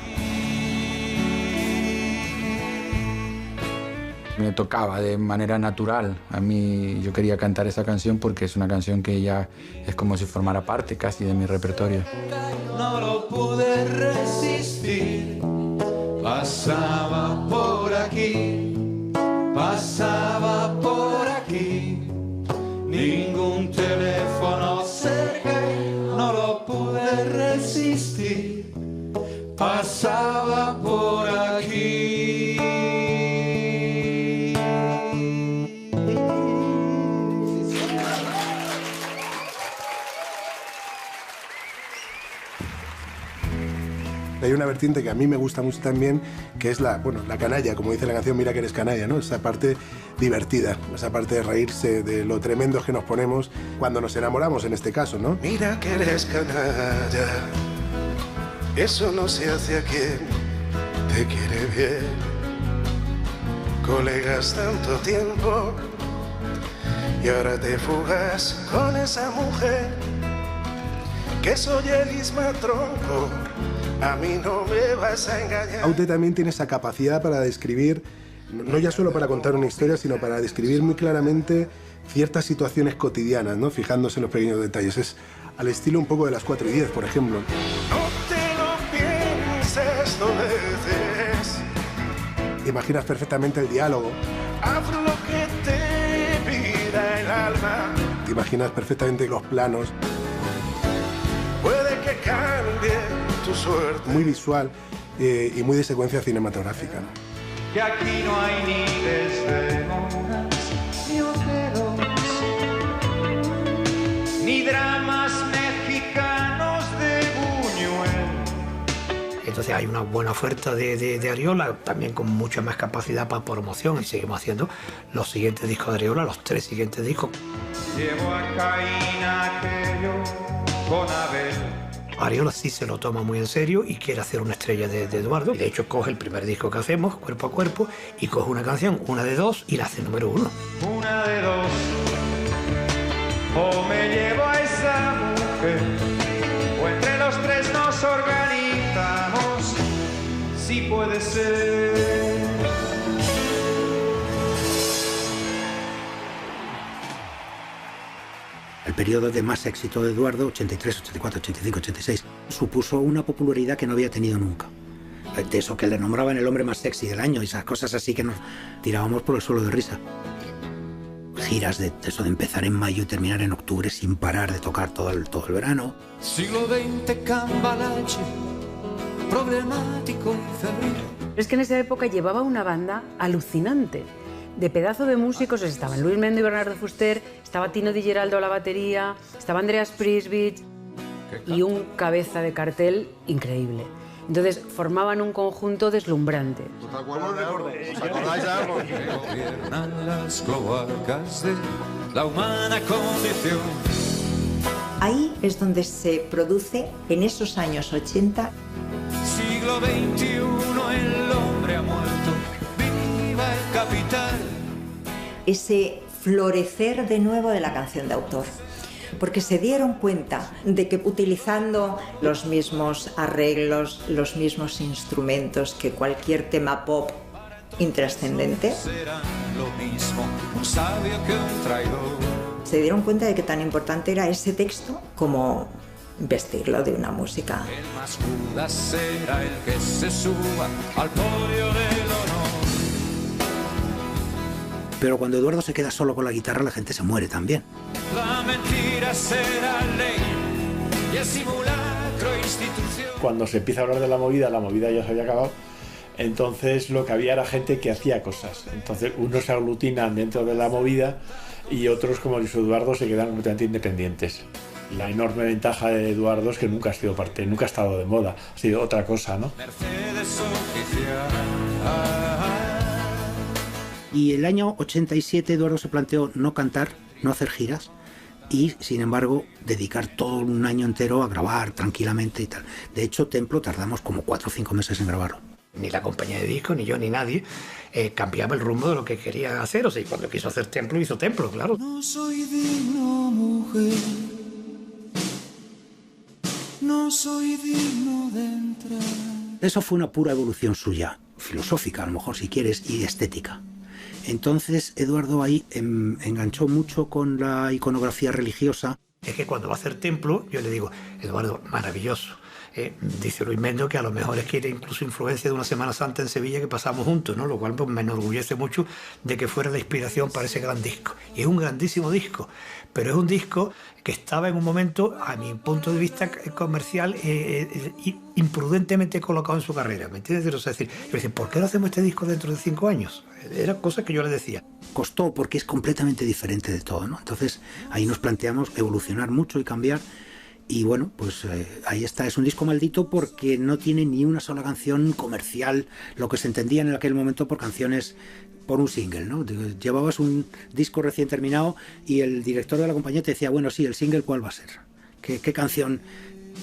Me tocaba de manera natural. A mí yo quería cantar esa canción porque es una canción que ya es como si formara parte casi de mi repertorio. No lo pude resistir, pasaba por aquí, pasaba por aquí, ningún teléfono cerca, no lo pude resistir, pasaba por aquí. Hay una vertiente que a mí me gusta mucho también, que es la canalla, como dice la canción, mira que eres canalla, ¿no? Esa parte divertida, esa parte de reírse de lo tremendos que nos ponemos cuando nos enamoramos, en este caso, ¿no? Mira que eres canalla, eso no se hace a quien te quiere bien. Colegas tanto tiempo y ahora te fugas con esa mujer, que soy el isma tronco. A mí no me vas a engañar. Aute también tiene esa capacidad para describir, no ya solo para contar una historia, sino para describir muy claramente ciertas situaciones cotidianas, ¿no? Fijándose en los pequeños detalles. Es al estilo un poco de Las 4 y 10, por ejemplo. No te lo pienses 2 veces. Imaginas perfectamente el diálogo. Haz lo que te pida el alma. Te imaginas perfectamente los planos. Puede que cambie tu suerte. Muy visual y muy de secuencia cinematográfica, ¿no? Que aquí no hay ni desdemonas, ni ocelos, ni dramas mexicanos de Buñuel. Entonces hay una buena oferta de Ariola, también con mucha más capacidad para promoción, y seguimos haciendo los siguientes discos de Ariola, los 3 siguientes discos. Llevo a Caín aquello con Abel. Ariola sí se lo toma muy en serio y quiere hacer una estrella de Eduardo. Y de hecho coge el primer disco que hacemos, Cuerpo a Cuerpo, y coge una canción, una de 2, y la hace número 1. Una de 2, o me llevo a esa mujer, o entre los 3 nos organizamos, si puede ser. El periodo de más éxito de Eduardo, 83, 84, 85, 86, supuso una popularidad que no había tenido nunca. De eso que le nombraban el hombre más sexy del año y esas cosas así que nos tirábamos por el suelo de risa. Giras de eso de empezar en mayo y terminar en octubre sin parar de tocar todo el verano. Siglo XX cambalache, problemático y febril. Es que en esa época llevaba una banda alucinante. De pedazo de músicos estaban Luis Mendo y Bernardo Fuster, estaba Tino Di Geraldo a la batería, estaba Andreas Prisbich y un cabeza de cartel increíble. Entonces formaban un conjunto deslumbrante. ¿Os acordáis de algo? Gobiernan las cloacas de la humana condición. Ahí es donde se produce, en esos años 80, Siglo XXI, el hombre ha muerto, viva el capital. ese florecer de nuevo de la canción de autor. Porque se dieron cuenta de que utilizando los mismos arreglos, los mismos instrumentos que cualquier tema pop intrascendente, se dieron cuenta de que tan importante era ese texto como vestirlo de una música. El más Judas será el que se suba al podio del honor. Pero cuando Eduardo se queda solo con la guitarra, la gente se muere también. La mentira será ley y el simulacro institución. Cuando se empieza a hablar de la movida ya se había acabado. Entonces lo que había era gente que hacía cosas. Entonces unos se aglutinan dentro de la movida y otros, como Luis Eduardo, se quedan completamente independientes. La enorme ventaja de Eduardo es que nunca ha sido parte, nunca ha estado de moda, ha sido otra cosa, ¿no? Mercedes oficial. Y el año 87 Eduardo se planteó no cantar, no hacer giras y, sin embargo, dedicar todo un año entero a grabar tranquilamente y tal. De hecho, Templo tardamos como 4 o 5 meses en grabarlo. Ni la compañía de disco, ni yo, ni nadie cambiaba el rumbo de lo que quería hacer. O sea, y cuando quiso hacer Templo, hizo Templo, claro. No soy digno, mujer. No soy digno de entrar. Eso fue una pura evolución suya, filosófica a lo mejor si quieres, y estética. Entonces Eduardo ahí enganchó mucho con la iconografía religiosa. Es que cuando va a hacer Templo, yo le digo, Eduardo, maravilloso. Dice Luis Mendo que a lo mejor es que era incluso influencia de una Semana Santa en Sevilla que pasamos juntos, ¿no? Lo cual pues, me enorgullece mucho de que fuera la inspiración para ese gran disco. Y es un grandísimo disco, pero es un disco que estaba en un momento, a mi punto de vista comercial, imprudentemente colocado en su carrera, ¿me entiendes? O sea, es decir, yo decía, ¿por qué no hacemos este disco dentro de 5 años? Era cosa que yo le decía. Costó porque es completamente diferente de todo, ¿no? Entonces ahí nos planteamos evolucionar mucho y cambiar. Y bueno, pues ahí está, es un disco maldito porque no tiene ni una sola canción comercial, lo que se entendía en aquel momento por canciones, por un single, ¿no? Llevabas un disco recién terminado y el director de la compañía te decía, bueno, sí, el single, ¿cuál va a ser? ¿Qué canción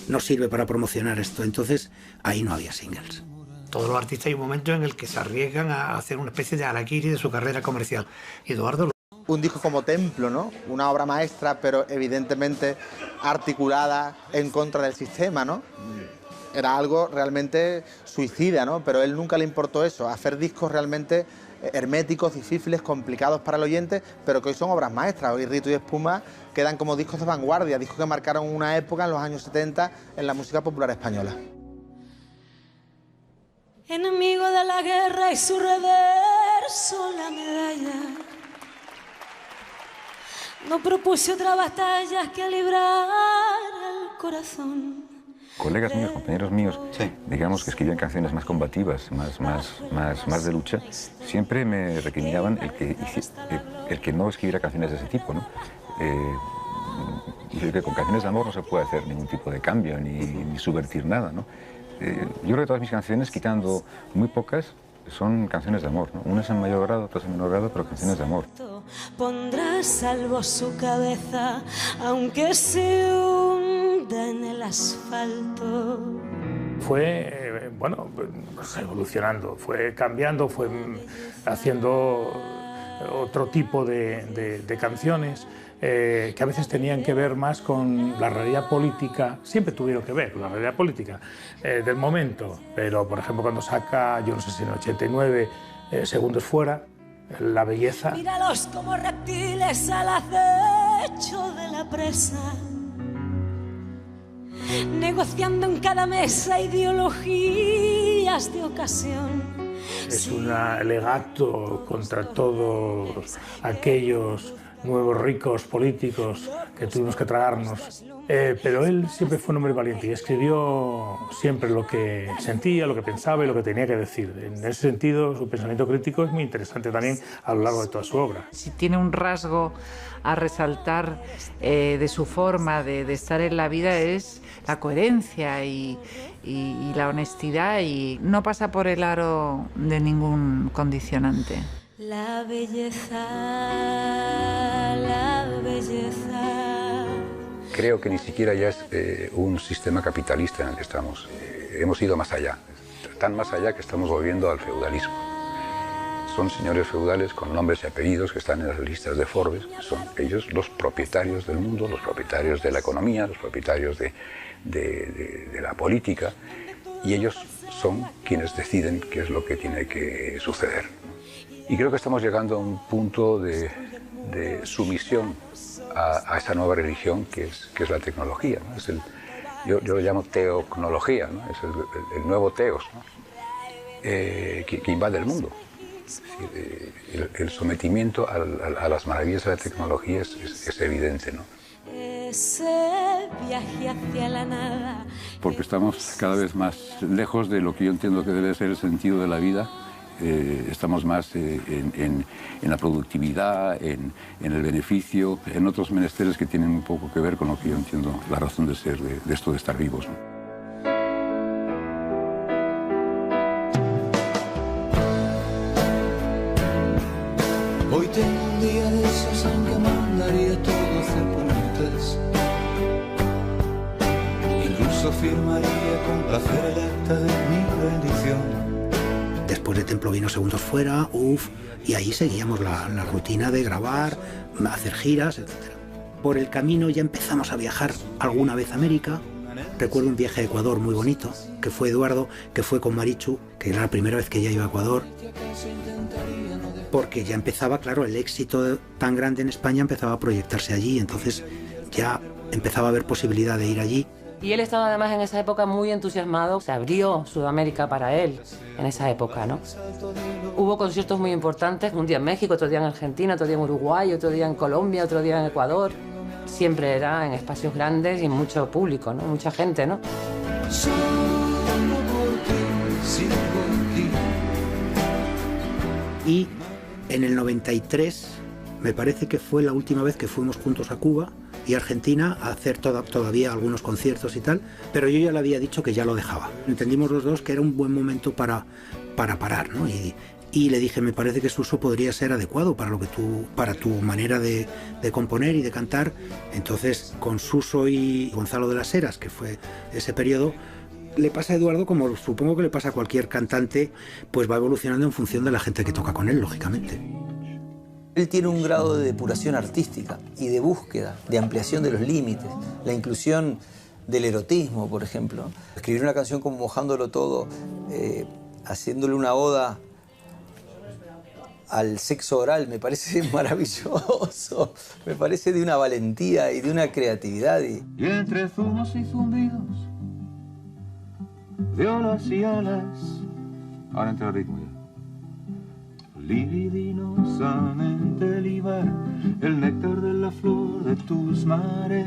nos sirve para promocionar esto? Entonces ahí no había singles. Todos los artistas hay un momento en el que se arriesgan a hacer una especie de harakiri de su carrera comercial. Y Eduardo... Un disco como Templo, ¿no? Una obra maestra, pero evidentemente articulada en contra del sistema, ¿no? Era algo realmente suicida, ¿no? Pero a él nunca le importó eso, hacer discos realmente herméticos, difíciles, complicados para el oyente, pero que hoy son obras maestras. Hoy Rito y Espuma quedan como discos de vanguardia, discos que marcaron una época en los años 70 en la música popular española. Enemigo de la guerra y su reverso, la medalla. No propuse otra batalla que librar el corazón. Colegas míos, compañeros míos, digamos que escribían canciones más combativas, más de lucha, siempre me recriminaban el que no escribiera canciones de ese tipo, ¿no? Y que con canciones de amor no se puede hacer ningún tipo de cambio ni subvertir nada, ¿no? Yo creo que todas mis canciones, quitando muy pocas, son canciones de amor, ¿no? Unas en mayor grado, otras en menor grado, pero canciones de amor. Pondrá a salvo su cabeza, aunque se hunda en el asfalto. Fue, bueno, pues evolucionando, fue cambiando, fue haciendo otro tipo de canciones que a veces tenían que ver más con la realidad política, siempre tuvieron que ver con la realidad política del momento, pero por ejemplo cuando saca, yo no sé si en el 89, Segundos Fuera, La Belleza. Míralos como reptiles al acecho de la presa, negociando en cada mesa ideologías de ocasión. Es un alegato contra todos aquellos nuevos ricos políticos que tuvimos que tragarnos. Pero él siempre fue un hombre valiente y escribió siempre lo que sentía, lo que pensaba y lo que tenía que decir. En ese sentido, su pensamiento crítico es muy interesante también a lo largo de toda su obra. Si tiene un rasgo a resaltar de su forma de estar en la vida es la coherencia y la honestidad, y no pasa por el aro de ningún condicionante. La belleza, la belleza. Creo que ni siquiera ya es un sistema capitalista en el que estamos. Hemos ido más allá, tan más allá que estamos volviendo al feudalismo. Son señores feudales con nombres y apellidos que están en las listas de Forbes, que son ellos los propietarios del mundo, los propietarios de la economía, los propietarios de la política, y ellos son quienes deciden qué es lo que tiene que suceder. Y creo que estamos llegando a un punto de sumisión a esa nueva religión que es la tecnología, ¿no? Yo lo llamo teocnología, ¿no? Es el nuevo teos, ¿no? Que invade el mundo. El sometimiento a las maravillas de la tecnología es evidente, ¿no? Ese viaje hacia la nada. Porque estamos cada vez más lejos de lo que yo entiendo que debe ser el sentido de la vida. Estamos más en la productividad, en el beneficio, en otros menesteres que tienen un poco que ver con lo que yo entiendo la razón de ser de esto de estar vivos, ¿no? Hoy tengo un día de esos en que mandaría todo hacer puentes. Incluso firmaría con placer el acta de mi rendición. Después de Templo vino Segundos Fuera, y ahí seguíamos la rutina de grabar, hacer giras, etc. Por el camino ya empezamos a viajar alguna vez a América. Recuerdo un viaje a Ecuador muy bonito, que fue Eduardo, que fue con Marichu, que era la primera vez que ella iba a Ecuador. Porque ya empezaba, claro, el éxito tan grande en España empezaba a proyectarse allí, entonces ya empezaba a haber posibilidad de ir allí. Y él estaba además en esa época muy entusiasmado, se abrió Sudamérica para él en esa época, ¿no? Hubo conciertos muy importantes, un día en México, otro día en Argentina, otro día en Uruguay, otro día en Colombia, otro día en Ecuador. Siempre era en espacios grandes y mucho público, ¿no? Mucha gente, ¿no? Y en el 93, me parece que fue la última vez que fuimos juntos a Cuba y Argentina a hacer todavía algunos conciertos y tal, pero yo ya le había dicho que ya lo dejaba. Entendimos los dos que era un buen momento para parar, ¿no? Y le dije, me parece que Suso podría ser adecuado para tu manera de componer y de cantar. Entonces, con Suso y Gonzalo de las Heras, que fue ese periodo, le pasa a Eduardo como supongo que le pasa a cualquier cantante, pues va evolucionando en función de la gente que toca con él, lógicamente. Él tiene un grado de depuración artística y de búsqueda, de ampliación de los límites, la inclusión del erotismo, por ejemplo. Escribir una canción como Mojándolo Todo, haciéndole una oda al sexo oral, me parece maravilloso, me parece de una valentía y de una creatividad. Y entre zumos y zumbidos, de olas y alas, ahora entra el ritmo ya. Libidinosamente libar el néctar de la flor de tus mares,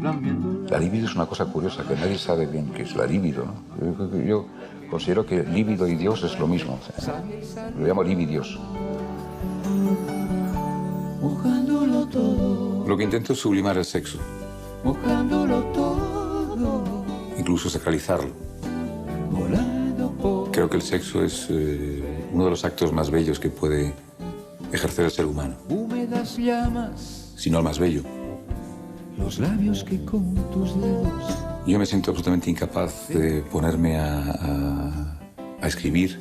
lamiendo La libido es una cosa curiosa, que nadie sabe bien qué es la libido, ¿no? Yo considero que líbido y Dios es lo mismo. O sea, lo llamo libidios. mojándolo todo, Lo que intento es sublimar el sexo, mojándolo todo, incluso sacralizarlo. Creo que el sexo es uno de los actos más bellos que puede ejercer el ser humano, húmedas llamas, si no el más bello. los labios que con tus dedos. Yo me siento absolutamente incapaz de ponerme a escribir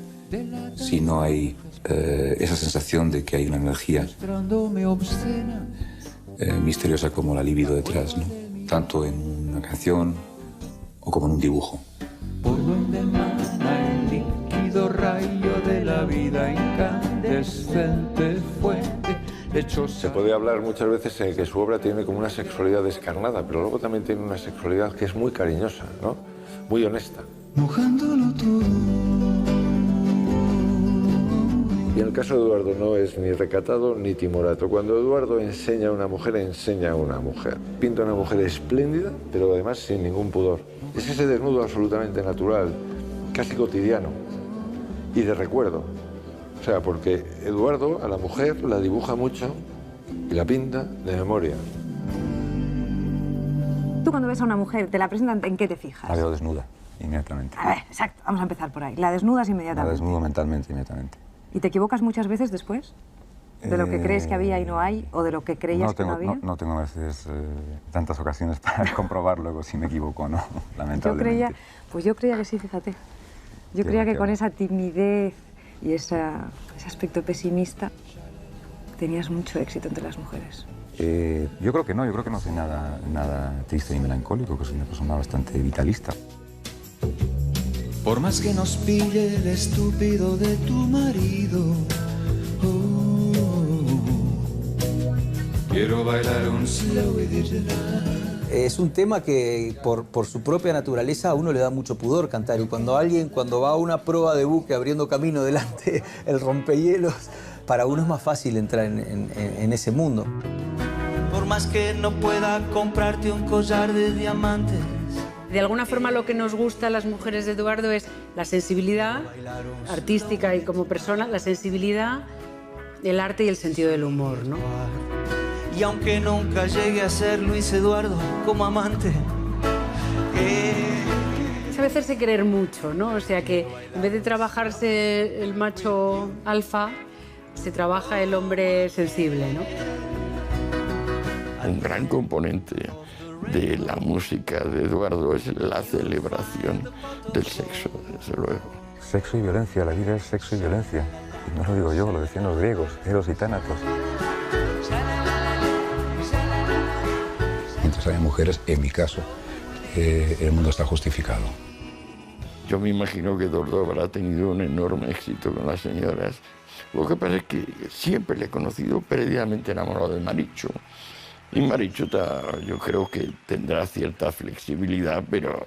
si no hay esa sensación de que hay una energía Mostrándome obscena, misteriosa como la libido detrás, ¿no? Tanto en una canción o como en un dibujo. por donde emana el líquido rayo de la vida incandescente fuente. Se puede hablar muchas veces de que su obra tiene como una sexualidad descarnada, pero luego también tiene una sexualidad que es muy cariñosa, ¿no? Muy honesta. Mojándolo todo. Y en el caso de Eduardo no es ni recatado ni timorato. Cuando Eduardo enseña a una mujer, enseña a una mujer. Pinta a una mujer espléndida, pero además sin ningún pudor. Es ese desnudo absolutamente natural, casi cotidiano y de recuerdo. O sea, porque Eduardo a la mujer la dibuja mucho y la pinta de memoria. Tú cuando ves a una mujer, te la presentan, ¿en qué te fijas? La veo desnuda, inmediatamente. A ver, exacto, vamos a empezar por ahí. La desnudas La inmediatamente. desnudo mentalmente, inmediatamente. ¿Y te equivocas muchas veces después? ¿De lo que crees que había y no hay? ¿O de lo que creías que no había? No tengo a veces tantas ocasiones para comprobar luego si me equivoco o no, lamentablemente. Yo creía que sí, fíjate. Yo creía que con esa timidez y ese aspecto pesimista tenías mucho éxito entre las mujeres. Yo creo que no soy nada triste ni melancólico, que soy una persona bastante vitalista. Por más que nos pille el estúpido de tu marido, quiero bailar un slow digital. Es un tema que por su propia naturaleza a uno le da mucho pudor cantar, y cuando va a una proa de buque abriendo camino delante el rompehielos, para uno es más fácil entrar en ese mundo. Por más que no pueda comprarte un collar de diamantes. De alguna forma lo que nos gusta a las mujeres de Eduardo es la sensibilidad artística y como persona, la sensibilidad, el arte y el sentido del humor, ¿no? Y aunque nunca llegue a ser Luis Eduardo como amante, sabe hacerse querer mucho, ¿no? O sea que en vez de trabajarse el macho alfa, se trabaja el hombre sensible, ¿no? Un gran componente de la música de Eduardo es la celebración del sexo, desde luego. Sexo y violencia, la vida es sexo y violencia. Y no lo digo yo, lo decían los griegos, Eros y Tánatos. Mientras haya mujeres, en mi caso, el mundo está justificado. Yo me imagino que Eduardo habrá tenido un enorme éxito con las señoras. Lo que pasa es que siempre le he conocido perdidamente enamorado de Marichu. Y Marichu yo creo que tendrá cierta flexibilidad, pero...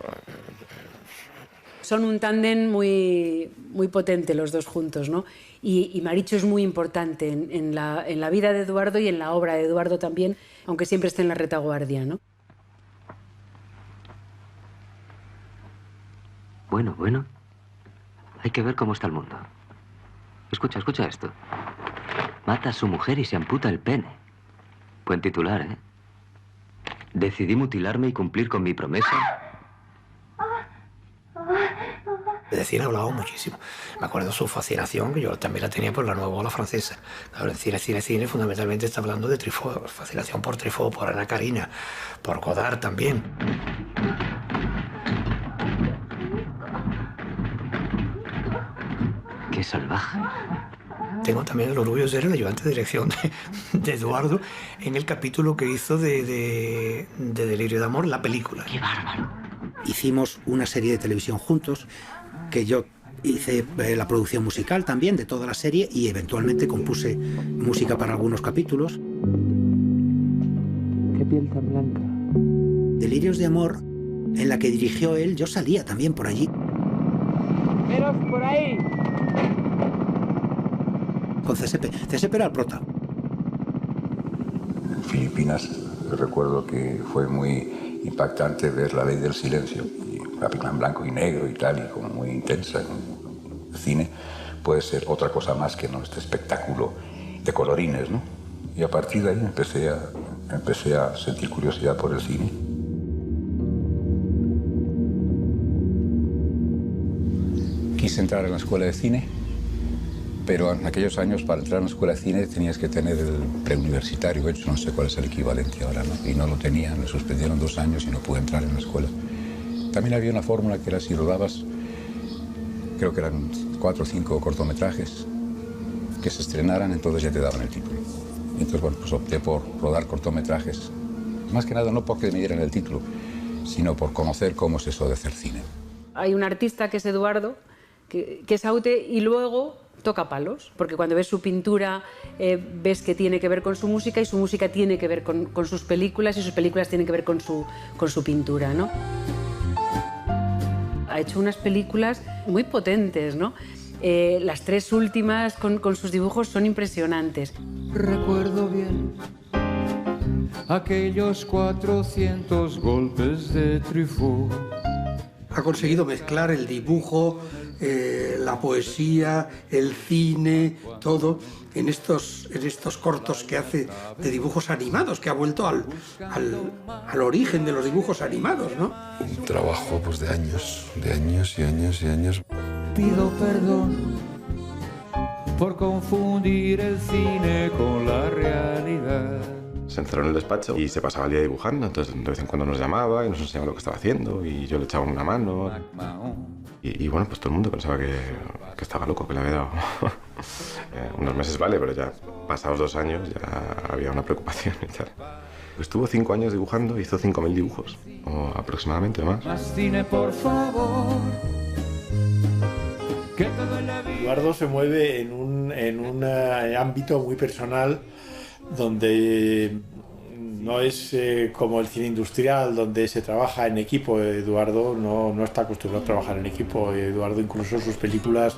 Son un tándem muy potente los dos juntos, ¿no? Y Marichu es muy importante en la vida de Eduardo y en la obra de Eduardo también, aunque siempre esté en la retaguardia, ¿no? Bueno. Hay que ver cómo está el mundo. Escucha esto. Mata a su mujer y se amputa el pene. Buen titular, ¿eh? Decidí mutilarme y cumplir con mi promesa. De cine hablaba muchísimo. Me acuerdo de su fascinación, que yo también la tenía por la nueva ola francesa. Ahora, el cine, fundamentalmente está hablando de Truffaut, fascinación por Truffaut, por Ana Karina, por Godard también. Qué salvaje. Tengo también el orgullo de ser el ayudante de dirección de Eduardo en el capítulo que hizo de Delirio de Amor, la película. ¡Qué bárbaro! Hicimos una serie de televisión juntos, que yo hice la producción musical también de toda la serie y eventualmente compuse música para algunos capítulos. Qué piel tan blanca. Delirios de Amor, en la que dirigió él, yo salía también por allí. ¡Veros por ahí! Con CSP. CSP era el prota. En Filipinas recuerdo que fue muy impactante ver La Ley del Silencio, y la película en blanco y negro y tal, y como muy intensa. El cine puede ser otra cosa más que no este espectáculo de colorines, ¿no? Y a partir de ahí empecé a sentir curiosidad por el cine. Quise entrar en la escuela de cine, pero en aquellos años para entrar en la escuela de cine tenías que tener el preuniversitario, de hecho no sé cuál es el equivalente ahora, ¿no? Y no lo tenía, me suspendieron 2 años y no pude entrar en la escuela. También había una fórmula que era si rodabas, creo que eran 4 o 5 cortometrajes que se estrenaran, entonces ya te daban el título. Y entonces, bueno, pues opté por rodar cortometrajes, más que nada no porque me dieran el título, sino por conocer cómo es eso de hacer cine. Hay un artista que es Eduardo, que es Aute, y luego toca palos, porque cuando ves su pintura ves que tiene que ver con su música y su música tiene que ver con sus películas y sus películas tienen que ver con su pintura, ¿no? Ha hecho unas películas muy potentes, ¿no? Las 3 últimas con sus dibujos son impresionantes. Recuerdo bien aquellos 400 golpes de Truffaut. Ha conseguido mezclar el dibujo, la poesía, el cine, todo en estos cortos que hace de dibujos animados, que ha vuelto al origen de los dibujos animados, ¿no? Un trabajo pues de años y años y años. Pido perdón por confundir el cine con la realidad. Se encerró en el despacho y se pasaba el día dibujando, entonces de vez en cuando nos llamaba y nos enseñaba lo que estaba haciendo y yo le echaba una mano. Y bueno, pues todo el mundo pensaba que estaba loco, que le había dado unos meses, vale, pero ya pasados 2 años ya había una preocupación y tal. Estuvo 5 años dibujando, hizo 5.000 dibujos, o aproximadamente más. Más cine, por favor. Eduardo se mueve en un ámbito muy personal donde No es como el cine industrial donde se trabaja en equipo. Eduardo no está acostumbrado a trabajar en equipo. Eduardo incluso sus películas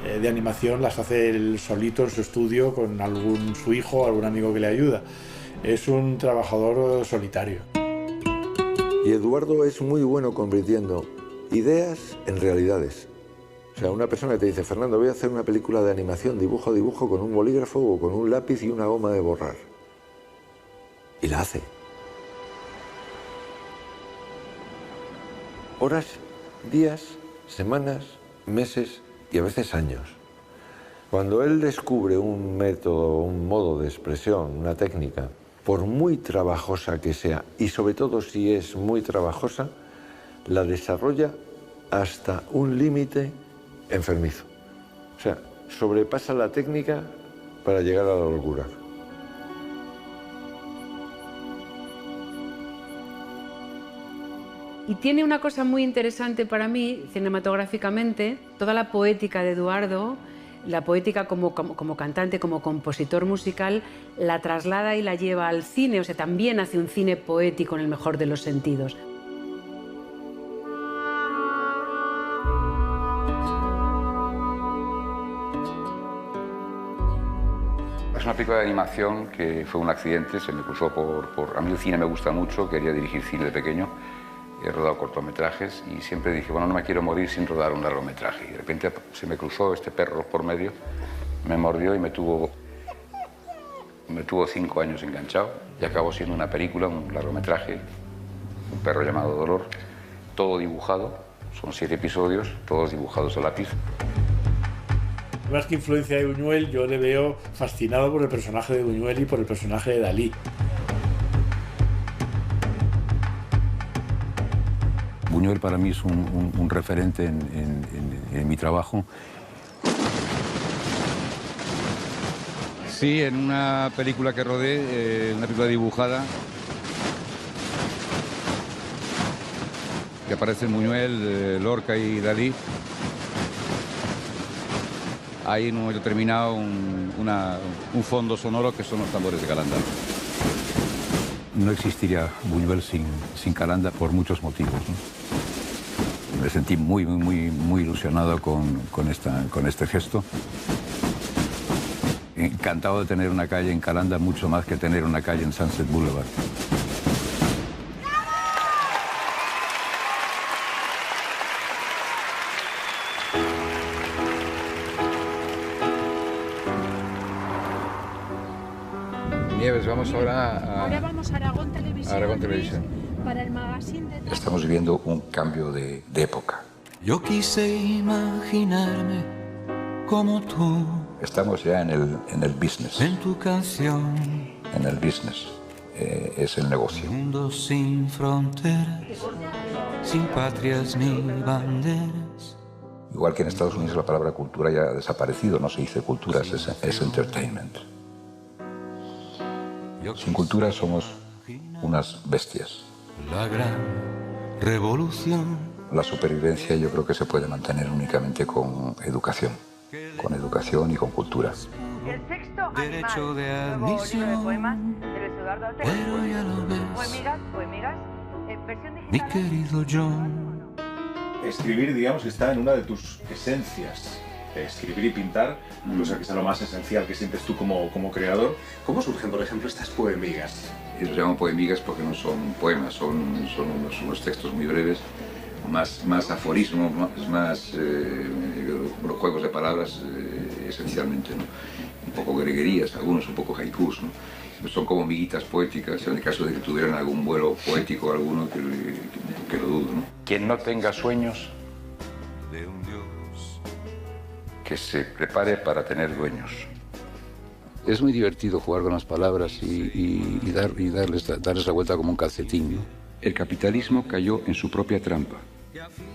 de animación las hace él solito en su estudio con su hijo o algún amigo que le ayuda. Es un trabajador solitario. Y Eduardo es muy bueno convirtiendo ideas en realidades. O sea, una persona que te dice, Fernando, voy a hacer una película de animación, dibujo a dibujo, con un bolígrafo o con un lápiz y una goma de borrar. Y la hace. Horas, días, semanas, meses y a veces años. Cuando él descubre un método, un modo de expresión, una técnica, por muy trabajosa que sea, y sobre todo si es muy trabajosa, la desarrolla hasta un límite enfermizo. O sea, sobrepasa la técnica para llegar a la locura. Y tiene una cosa muy interesante para mí, cinematográficamente, toda la poética de Eduardo, la poética como cantante, como compositor musical, la traslada y la lleva al cine, o sea, también hace un cine poético en el mejor de los sentidos. Es una película de animación que fue un accidente, se me cruzó A mí el cine me gusta mucho, quería dirigir cine de pequeño, he rodado cortometrajes y siempre dije, bueno, no me quiero morir sin rodar un largometraje. Y de repente se me cruzó este perro por medio, me mordió y me tuvo 5 años enganchado y acabó siendo una película, un largometraje, un perro llamado Dolor, todo dibujado, son 7 episodios, todos dibujados a lápiz. Más que influencia de Buñuel, yo le veo fascinado por el personaje de Buñuel y por el personaje de Dalí. Buñuel para mí es un referente en mi trabajo. Sí, en una película que rodé, una película dibujada, que aparecen Buñuel, Lorca y Dalí. Hay en un momento determinado un fondo sonoro que son los tambores de Calanda. No existiría Buñuel sin Calanda por muchos motivos, ¿no? Me sentí muy ilusionado con este gesto. Encantado de tener una calle en Calanda, mucho más que tener una calle en Sunset Boulevard. Nieves, vamos ahora Ahora vamos a Aragón Televisión. Aragón Televisión. Para el magazine de... Estamos viviendo un cambio de época. Yo quise imaginarme como tú. Estamos ya en el business. En tu canción. En el business. Es el negocio. Un mundo sin fronteras, sin patrias ni banderas. Igual que en Estados Unidos la palabra cultura ya ha desaparecido, no se dice cultura, es entertainment. Sin cultura somos unas bestias. La gran revolución. La supervivencia yo creo que se puede mantener únicamente con educación y con cultura. El sexto Derecho animal, de nuevo libro de admisión. poemas de Luis Eduardo Ortega. Pero ya lo ves, Poemigas, versión mi digital. querido John. Escribir, digamos, que está en una de tus esencias. Escribir y pintar, incluso que es lo más esencial que sientes tú como creador. ¿Cómo surgen, por ejemplo, estas poemigas? Y los llamo poemigas porque no son poemas, son unos textos muy breves, más aforismos, más unos juegos de palabras esencialmente, ¿no? Un poco greguerías, algunos un poco haikus, ¿no? Son como miguitas poéticas, en el caso de que tuvieran algún vuelo poético alguno, que lo dudo, ¿no? Quien no tenga sueños, que se prepare para tener dueños. Es muy divertido jugar con las palabras y darles la vuelta como un calcetín, ¿no? El capitalismo cayó en su propia trampa.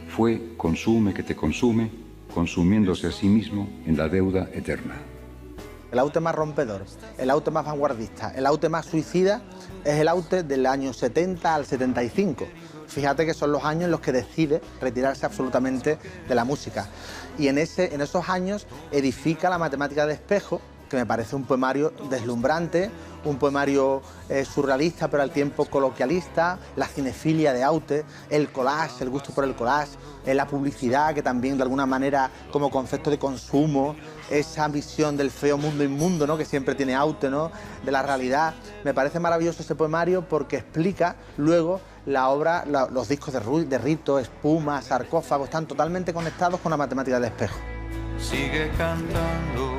Fue consume que te consume, consumiéndose a sí mismo en la deuda eterna. El aute más rompedor, el aute más vanguardista, el aute más suicida es el aute del año 70 al 75. Fíjate que son los años en los que decide retirarse absolutamente de la música. Y en esos años edifica la matemática de espejo, que me parece un poemario deslumbrante, un poemario surrealista pero al tiempo coloquialista, la cinefilia de Aute, el collage, el gusto por el collage, la publicidad, que también de alguna manera como concepto de consumo, esa visión del feo mundo inmundo, ¿no?, que siempre tiene Aute, ¿no?, de la realidad. Me parece maravilloso ese poemario porque explica luego la obra, los discos de Rito, Espuma, Sarcófago, están totalmente conectados con la matemática del espejo. Sigue cantando.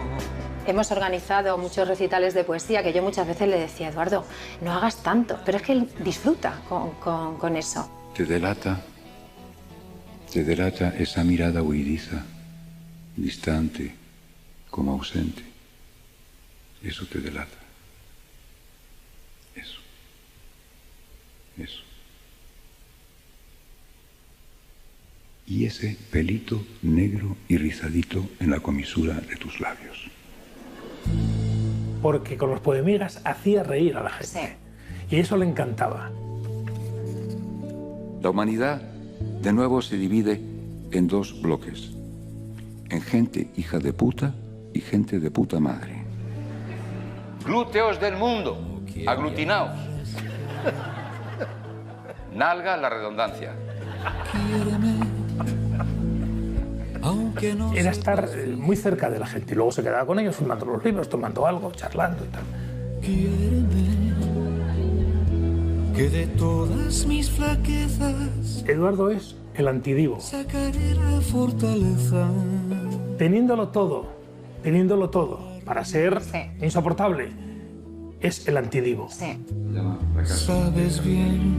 Hemos organizado muchos recitales de poesía que yo muchas veces le decía, Eduardo, no hagas tanto, pero es que él disfruta con eso. Te delata esa mirada huidiza, distante, como ausente. Eso te delata. Eso. Y ese pelito negro y rizadito en la comisura de tus labios. Porque con los poemigas hacía reír a la gente. Sí. Y eso le encantaba. La humanidad, de nuevo, se divide en dos bloques. En gente hija de puta y gente de puta madre. Glúteos del mundo, aglutinaos. Nalga la redundancia. Era estar muy cerca de la gente y luego se quedaba con ellos fumando los libros, tomando algo, charlando y tal. Que de todas mis flaquezas Eduardo es el antidivo. sacaré la fortaleza. Teniéndolo todo para ser insoportable, es el antidivo. Sabes bien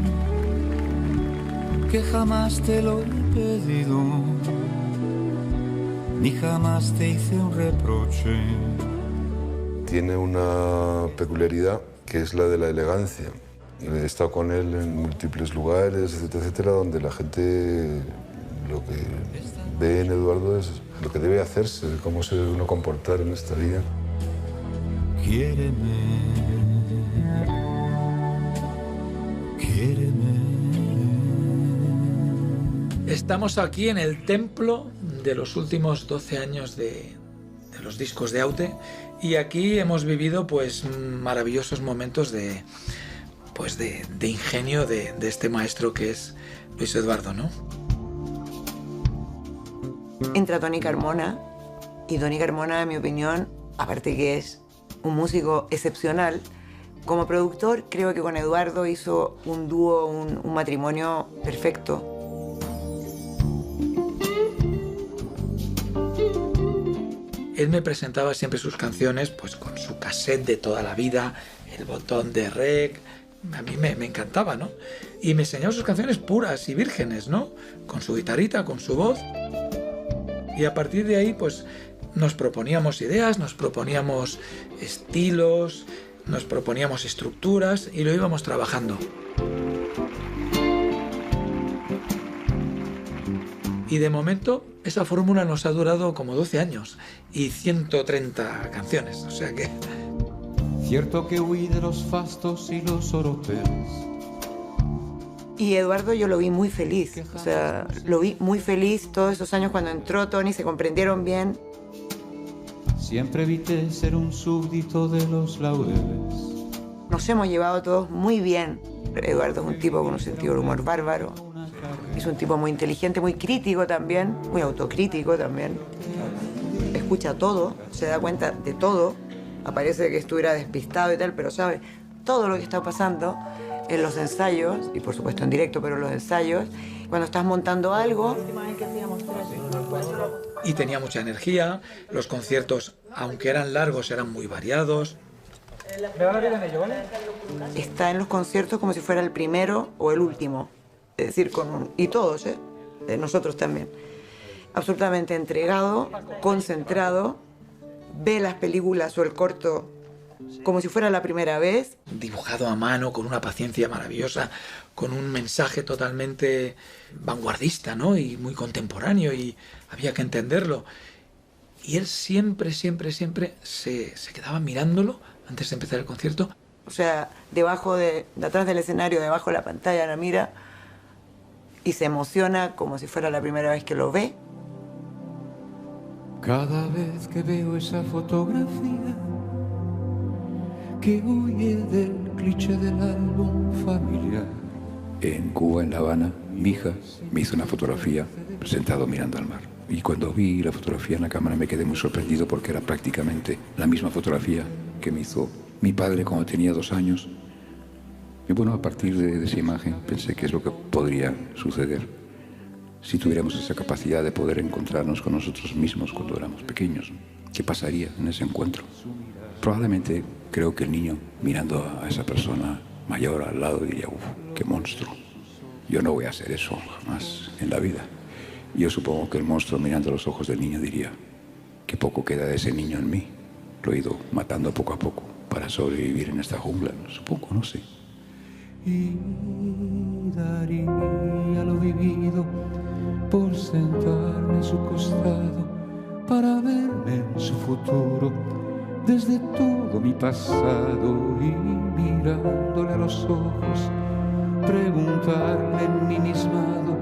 que jamás te lo he pedido, ni jamás te hice un reproche. Tiene una peculiaridad que es la de la elegancia. He estado con él en múltiples lugares, etcétera, etcétera, donde la gente lo que ve en Eduardo es lo que debe hacerse, cómo se debe uno comportar en esta vida. Quiéreme, Estamos aquí en el templo de los últimos 12 años de los discos de Aute y aquí hemos vivido pues maravillosos momentos de ingenio de este maestro que es Luis Eduardo, ¿no? Entra Toni Carmona y Toni Carmona, en mi opinión, aparte que es un músico excepcional, como productor creo que con Eduardo hizo un dúo, un matrimonio perfecto. Él me presentaba siempre sus canciones pues con su cassette de toda la vida, el botón de rec. A mí me encantaba, ¿no? Y me enseñaba sus canciones puras y vírgenes, ¿no? Con su guitarrita, con su voz. Y a partir de ahí, pues, nos proponíamos ideas, nos proponíamos estilos, nos proponíamos estructuras y lo íbamos trabajando. Y de momento, esa fórmula nos ha durado como 12 años y 130 canciones, o sea que... Cierto que huí de los fastos y los oropeles. Y Eduardo yo lo vi muy feliz, o sea, lo vi muy feliz todos esos años cuando entró Toni, se comprendieron bien. Siempre evité ser un súbdito de los laureles. Nos hemos llevado todos muy bien. Eduardo es un tipo con un sentido del humor bárbaro. Es un tipo muy inteligente, muy crítico también, muy autocrítico también. Escucha todo, se da cuenta de todo. Parece que estuviera despistado y tal, pero sabe todo lo que está pasando en los ensayos, y por supuesto en directo, pero en los ensayos, cuando estás montando algo. Y tenía mucha energía, los conciertos, aunque eran largos, eran muy variados. Está en los conciertos como si fuera el primero o el último, es decir, y todos, nosotros también. Absolutamente entregado, concentrado, ve las películas o el corto como si fuera la primera vez. Dibujado a mano, con una paciencia maravillosa, con un mensaje totalmente vanguardista, ¿no? Y muy contemporáneo, y había que entenderlo. Y él siempre se quedaba mirándolo antes de empezar el concierto. O sea, de atrás del escenario, debajo de la pantalla, la mira y se emociona como si fuera la primera vez que lo ve. Cada vez que veo esa fotografía, que huye del cliché del álbum familiar. En Cuba, en La Habana, mi hija me hizo una fotografía sentado mirando al mar. Y cuando vi la fotografía en la cámara me quedé muy sorprendido porque era prácticamente la misma fotografía que me hizo mi padre cuando tenía 2 años. Y bueno, a partir de esa imagen pensé que es lo que podría suceder si tuviéramos esa capacidad de poder encontrarnos con nosotros mismos cuando éramos pequeños. ¿Qué pasaría en ese encuentro? Probablemente creo que el niño mirando a esa persona mayor al lado diría, uff, qué monstruo. Yo no voy a hacer eso jamás en la vida. Yo supongo que el monstruo mirando a los ojos del niño diría, qué poco queda de ese niño en mí. Lo he ido matando poco a poco para sobrevivir en esta jungla, supongo, no sé. Y daría lo vivido por sentarme a su costado para verme en su futuro desde todo mi pasado y mirándole a los ojos preguntarle ensimismado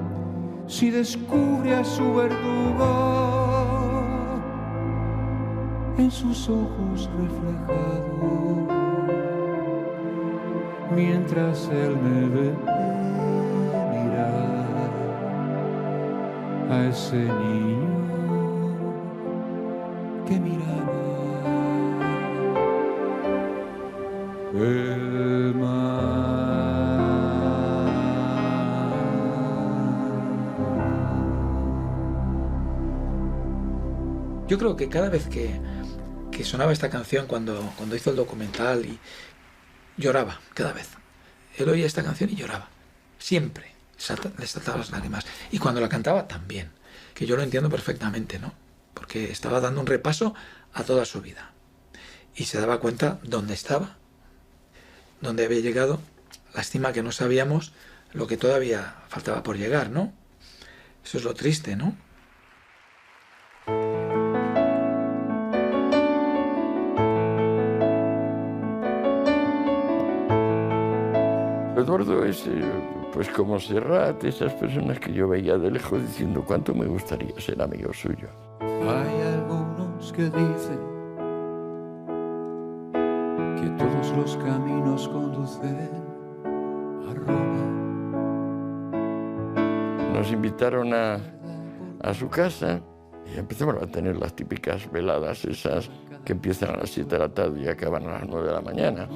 si descubre a su verdugo en sus ojos reflejado mientras él me ve mirar a ese niño que miraba el mar. Yo creo que cada vez que sonaba esta canción cuando hizo el documental y lloraba cada vez. Él oía esta canción y lloraba. Siempre le saltaban las lágrimas. Y cuando la cantaba también. Que yo lo entiendo perfectamente, ¿no? Porque estaba dando un repaso a toda su vida. Y se daba cuenta dónde estaba, dónde había llegado. Lástima que no sabíamos lo que todavía faltaba por llegar, ¿no? Eso es lo triste, ¿no? Eduardo es pues como Serrat, esas personas que yo veía de lejos diciendo cuánto me gustaría ser amigo suyo. Hay algunos que dicen que todos los caminos conducen a Roma. Nos invitaron a su casa y empezamos a tener las típicas veladas esas que empiezan a las 7 de la tarde y acaban a las 9 de la mañana.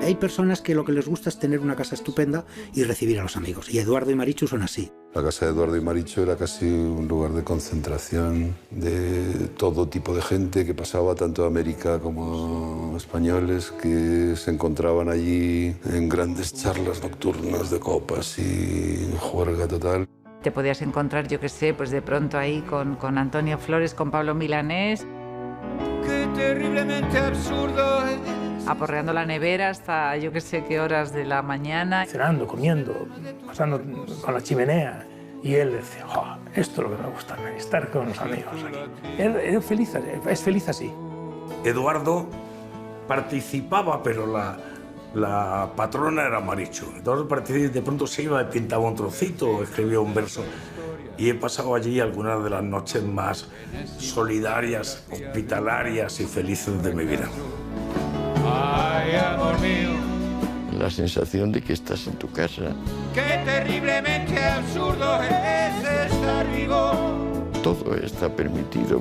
Hay personas que lo que les gusta es tener una casa estupenda y recibir a los amigos. Y Eduardo y Marichu son así. La casa de Eduardo y Marichu era casi un lugar de concentración de todo tipo de gente que pasaba, tanto de América como españoles, que se encontraban allí en grandes charlas nocturnas de copas y juerga total. Te podías encontrar, yo qué sé, pues de pronto ahí con Antonio Flores, con Pablo Milanés. Qué terriblemente absurdo es. Aporreando la nevera hasta yo qué sé qué horas de la mañana. Cenando, comiendo, pasando con la chimenea. Y él decía, oh, esto es lo que me gusta, estar con los amigos aquí. Él es feliz así. Eduardo participaba, pero la patrona era Marichu. Entonces de pronto se iba y pintaba un trocito, escribía un verso. Y he pasado allí algunas de las noches más solidarias, hospitalarias y felices de mi vida. Ay, amor mío. La sensación de que estás en tu casa. Qué terriblemente absurdo es estar vivo. Todo está permitido.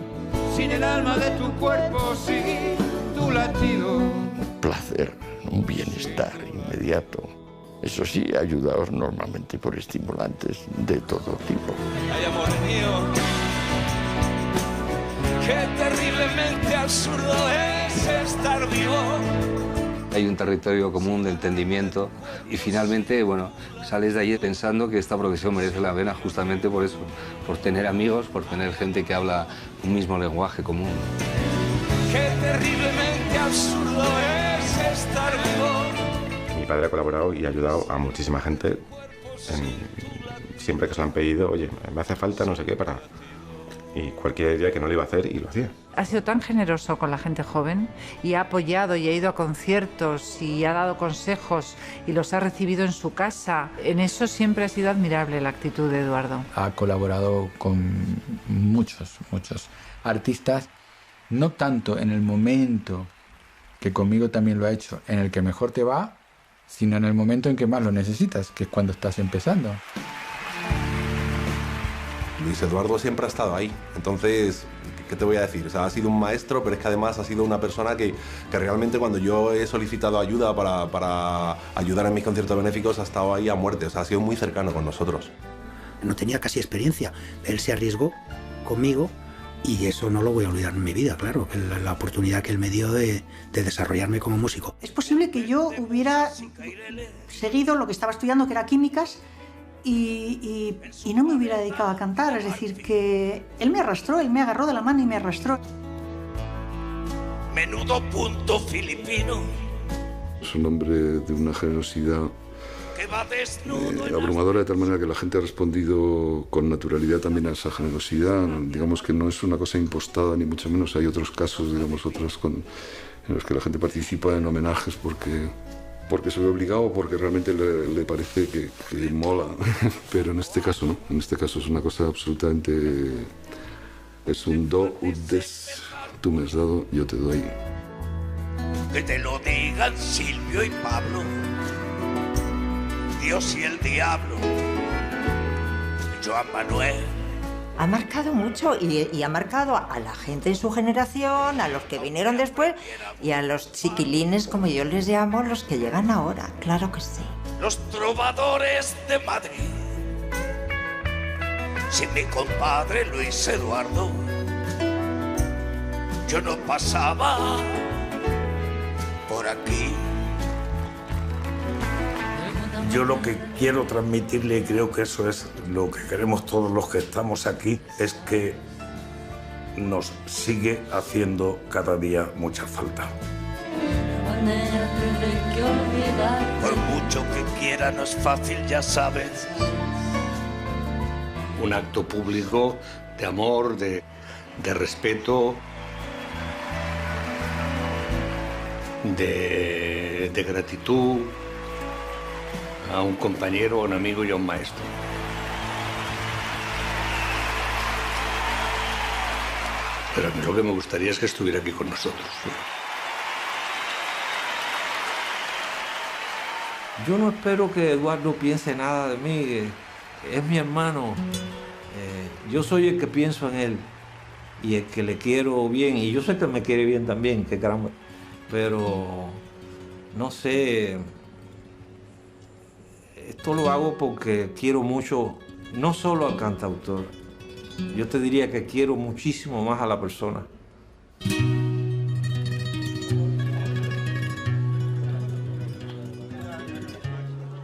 Sin el alma de tu cuerpo, sin tu latido. Un placer, un bienestar inmediato. Eso sí, ayudados normalmente por estimulantes de todo tipo. Ay, amor mío, qué terriblemente absurdo es estar vivo. Hay un territorio común de entendimiento y finalmente, bueno, sales de allí pensando que esta profesión merece la pena justamente por eso, por tener amigos, por tener gente que habla un mismo lenguaje común. Qué terriblemente absurdo es estar vivo. Mi padre ha colaborado y ha ayudado a muchísima gente siempre que se lo han pedido, oye, me hace falta no sé qué para... Y cualquier día que no lo iba a hacer y lo hacía. Ha sido tan generoso con la gente joven y ha apoyado y ha ido a conciertos y ha dado consejos y los ha recibido en su casa. En eso siempre ha sido admirable la actitud de Eduardo. Ha colaborado con muchos artistas no tanto en el momento, que conmigo también lo ha hecho, en el que mejor te va, sino en el momento en que más lo necesitas, que es cuando estás empezando. Luis Eduardo siempre ha estado ahí, entonces, ¿qué te voy a decir? O sea, ha sido un maestro, pero es que además ha sido una persona que realmente cuando yo he solicitado ayuda para ayudar en mis conciertos benéficos ha estado ahí a muerte, o sea, ha sido muy cercano con nosotros. No tenía casi experiencia, él se arriesgó conmigo y eso no lo voy a olvidar en mi vida, claro, la oportunidad que él me dio de desarrollarme como músico. Es posible que yo hubiera seguido lo que estaba estudiando, que era químicas, y no me hubiera dedicado a cantar, es decir, que él me arrastró, él me agarró de la mano y me arrastró. Menudo punto filipino. Es un hombre de una generosidad abrumadora, de tal manera que la gente ha respondido con naturalidad también a esa generosidad. Digamos que no es una cosa impostada, ni mucho menos. Hay otros casos, digamos, en los que la gente participa en homenajes porque se ve obligado o porque realmente le parece que mola. Pero en este caso no. En este caso es una cosa absolutamente... Es un do ut des. Tú me has dado, yo te doy. Que te lo digan Silvio y Pablo, Dios y el diablo, Joan Manuel. Ha marcado mucho y ha marcado a la gente de su generación, a los que vinieron después y a los chiquilines, como yo les llamo, los que llegan ahora, claro que sí. Los trovadores de Madrid, sin mi compadre Luis Eduardo, yo no pasaba por aquí. Yo lo que quiero transmitirle, y creo que eso es lo que queremos todos los que estamos aquí, es que nos sigue haciendo cada día mucha falta. Por mucho que quiera no es fácil, ya sabes. Un acto público de amor, de respeto, de gratitud a un compañero, a un amigo y a un maestro. Pero a mí lo que me gustaría es que estuviera aquí con nosotros. Yo no espero que Eduardo piense nada de mí, es mi hermano. Yo soy el que pienso en él y el que le quiero bien, y yo sé que me quiere bien también, que caramba. Pero no sé, esto lo hago porque quiero mucho, no solo al cantautor, yo te diría que quiero muchísimo más a la persona.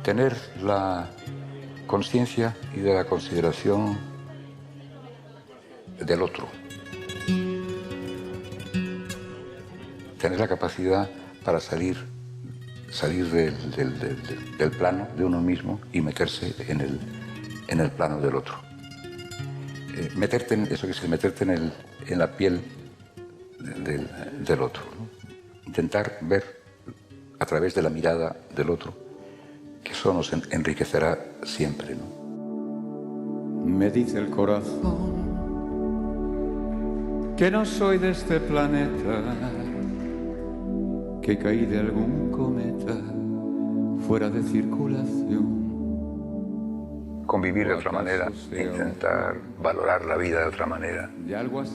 Tener la conciencia y de la consideración del otro. Tener la capacidad para salir del plano de uno mismo y meterse en el plano del otro. Meterte en la piel del otro, ¿no? Intentar ver a través de la mirada del otro, que eso nos enriquecerá siempre, ¿no? Me dice el corazón que no soy de este planeta, que caí de algún cometa fuera de circulación. Convivir de otra manera, intentar valorar la vida de otra manera,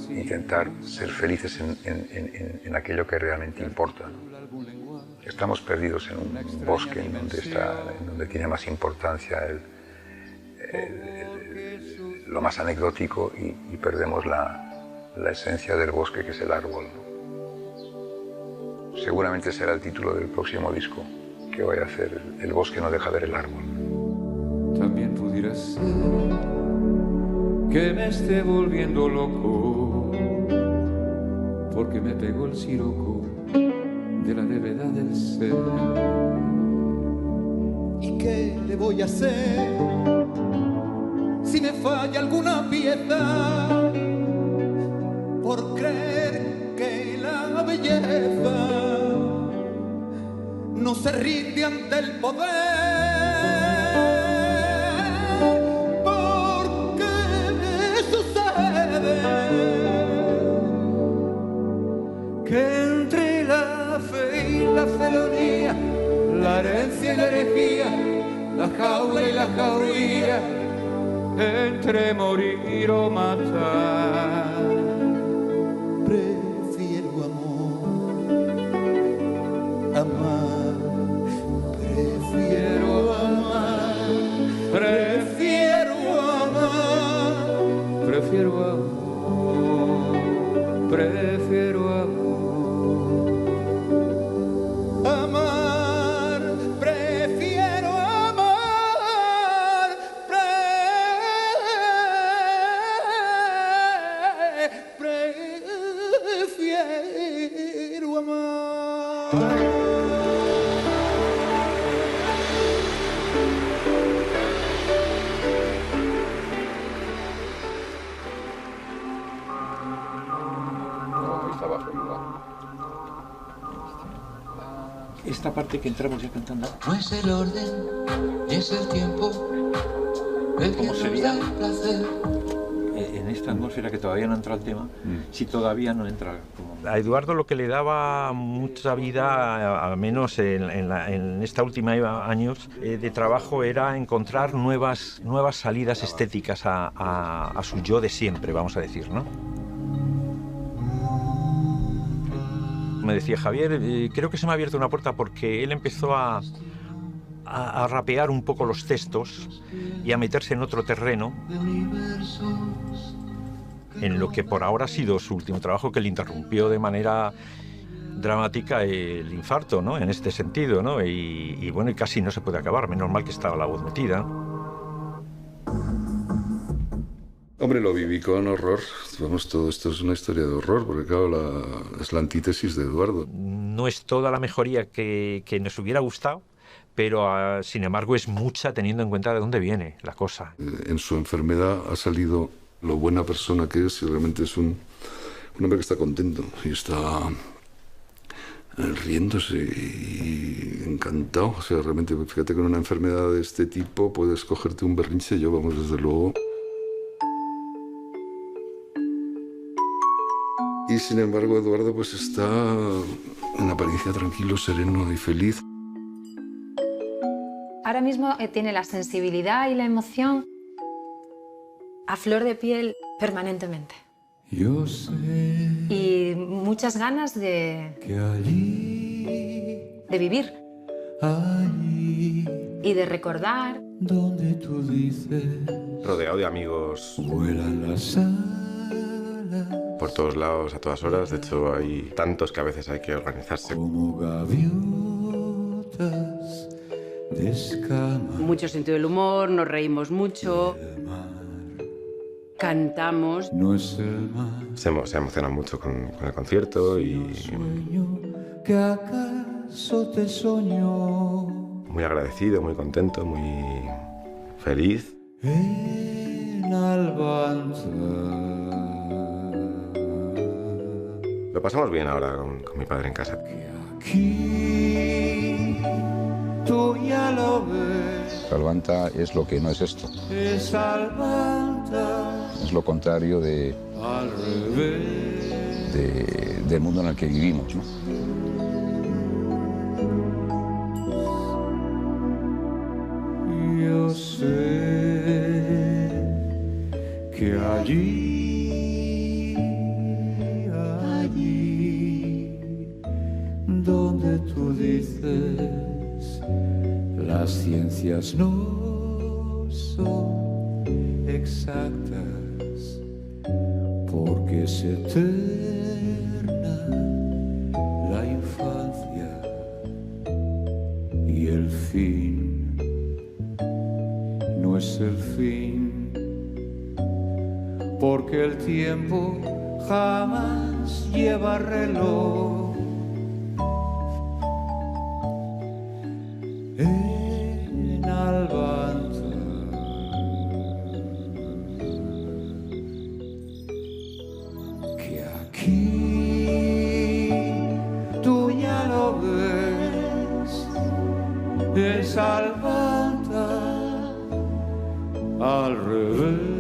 intentar ser felices en aquello que realmente importa, ¿no? Estamos perdidos en un bosque en donde tiene más importancia lo más anecdótico y perdemos la esencia del bosque, que es el árbol, ¿no? Seguramente será el título del próximo disco que voy a hacer, El bosque no deja ver el árbol. También pudiera ser que me esté volviendo loco, porque me pegó el siroco de la levedad del ser. ¿Y qué le voy a hacer si me falla alguna pieza por creer que la belleza no se rinde ante el poder? ¿Por qué sucede y la felonía, la herencia y la herejía, la jaula y la jauría, entre morir o matar. Prefiero amar, prefiero amar, prefiero amar, prefiero amor, prefiero amor. Amar, prefiero amar, prefiero amar. Esta parte que entramos ya cantando. No es el orden, ni es el tiempo, el que ¿Cómo nos sería? da el placer. En esta atmósfera que todavía no entra el tema, si todavía no entra. A Eduardo lo que le daba mucha vida, al menos en esta última años de trabajo, era encontrar nuevas salidas estéticas a su yo de siempre, vamos a decir, ¿no? Me decía Javier, creo que se me ha abierto una puerta porque él empezó a rapear un poco los textos y a meterse en otro terreno, en lo que por ahora ha sido su último trabajo, que le interrumpió de manera dramática el infarto, ¿no? En este sentido, ¿no? Y bueno, y casi no se puede acabar, menos mal que estaba la voz metida. Hombre, lo viví con horror. Vamos, todo esto es una historia de horror, porque claro, es la antítesis de Eduardo. No es toda la mejoría que nos hubiera gustado, pero sin embargo es mucha teniendo en cuenta de dónde viene la cosa. En su enfermedad ha salido lo buena persona que es, y realmente es un hombre que está contento y está riéndose y encantado. O sea, realmente, fíjate que con una enfermedad de este tipo puedes cogerte un berrinche. Yo, vamos, desde luego. Y sin embargo, Eduardo pues está en apariencia tranquilo, sereno y feliz. Ahora mismo tiene la sensibilidad y la emoción a flor de piel permanentemente. Yo sé Y muchas ganas de vivir allí y de recordar. donde tú dices Rodeado de amigos vuelan las alas. por todos lados, a todas horas. De hecho, hay tantos que a veces hay que organizarse. Como gaviotas de escama. Mucho sentido del humor, nos reímos mucho, cantamos. No es el mar Se emociona mucho con el concierto y que acaso te soñó. muy agradecido, muy contento, muy feliz. En Albanza. Lo pasamos bien ahora con mi padre en casa. Aquí tú ya lo ves. Salvanta es lo que no es esto. Es Albanza. Es lo contrario Al revés. del mundo en el que vivimos, ¿no? Yo sé que allí donde tú dices las ciencias no son exactas porque es eterna la infancia y el fin no es el fin porque el tiempo jamás lleva reloj. En Albanza que aquí tú ya lo ves es Albanza al revés.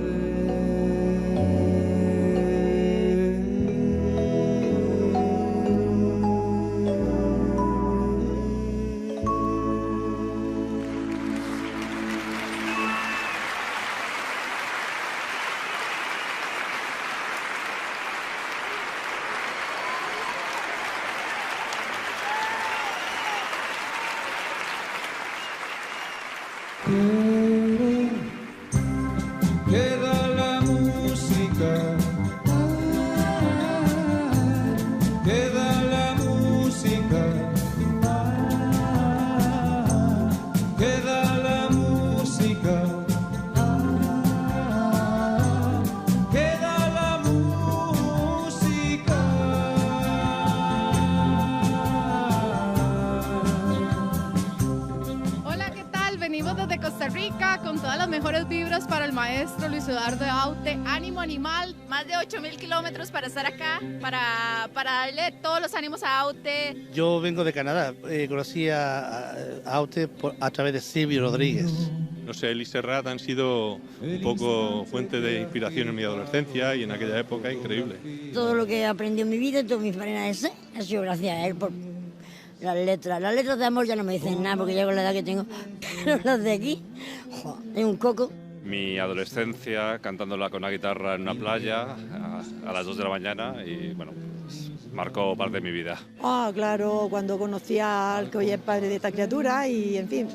Queda la música, queda la música, queda la música, queda la música. Hola, ¿qué tal? Venimos desde Costa Rica con todas las mejores vibras para el maestro Luis Eduardo Aute. Ánimo animal, más de 8.000 kilómetros para estar acá, para darle todos los ánimos a Aute. Yo vengo de Canadá, conocí a Aute a través de Silvio Rodríguez. No sé, él y Serrat han sido un poco fuente de inspiración en mi adolescencia y en aquella época increíble. Todo lo que he aprendido en mi vida, toda mi manera de ser, ha sido gracias a él por las letras. Las letras de amor ya no me dicen nada porque ya con la edad que tengo, pero las de aquí, es un coco. Mi adolescencia cantándola con una guitarra en una playa a las 2 de la mañana y bueno, marcó parte de mi vida. Ah, claro, cuando conocí al que hoy es padre de esta criatura y en fin,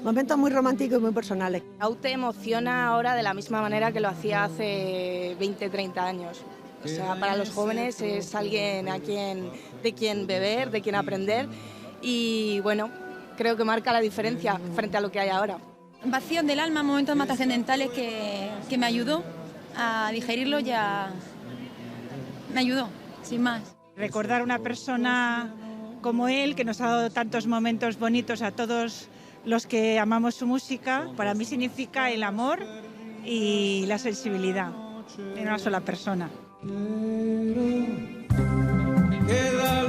momentos muy románticos y muy personales. Aute emociona ahora de la misma manera que lo hacía hace 20, 30 años. O sea, para los jóvenes es alguien de quien beber, de quien aprender y bueno, creo que marca la diferencia frente a lo que hay ahora. Vacíos del alma, momentos más trascendentales que me ayudó a digerirlo y me ayudó, sin más. Recordar una persona como él, que nos ha dado tantos momentos bonitos a todos los que amamos su música, para mí significa el amor y la sensibilidad en una sola persona. Queda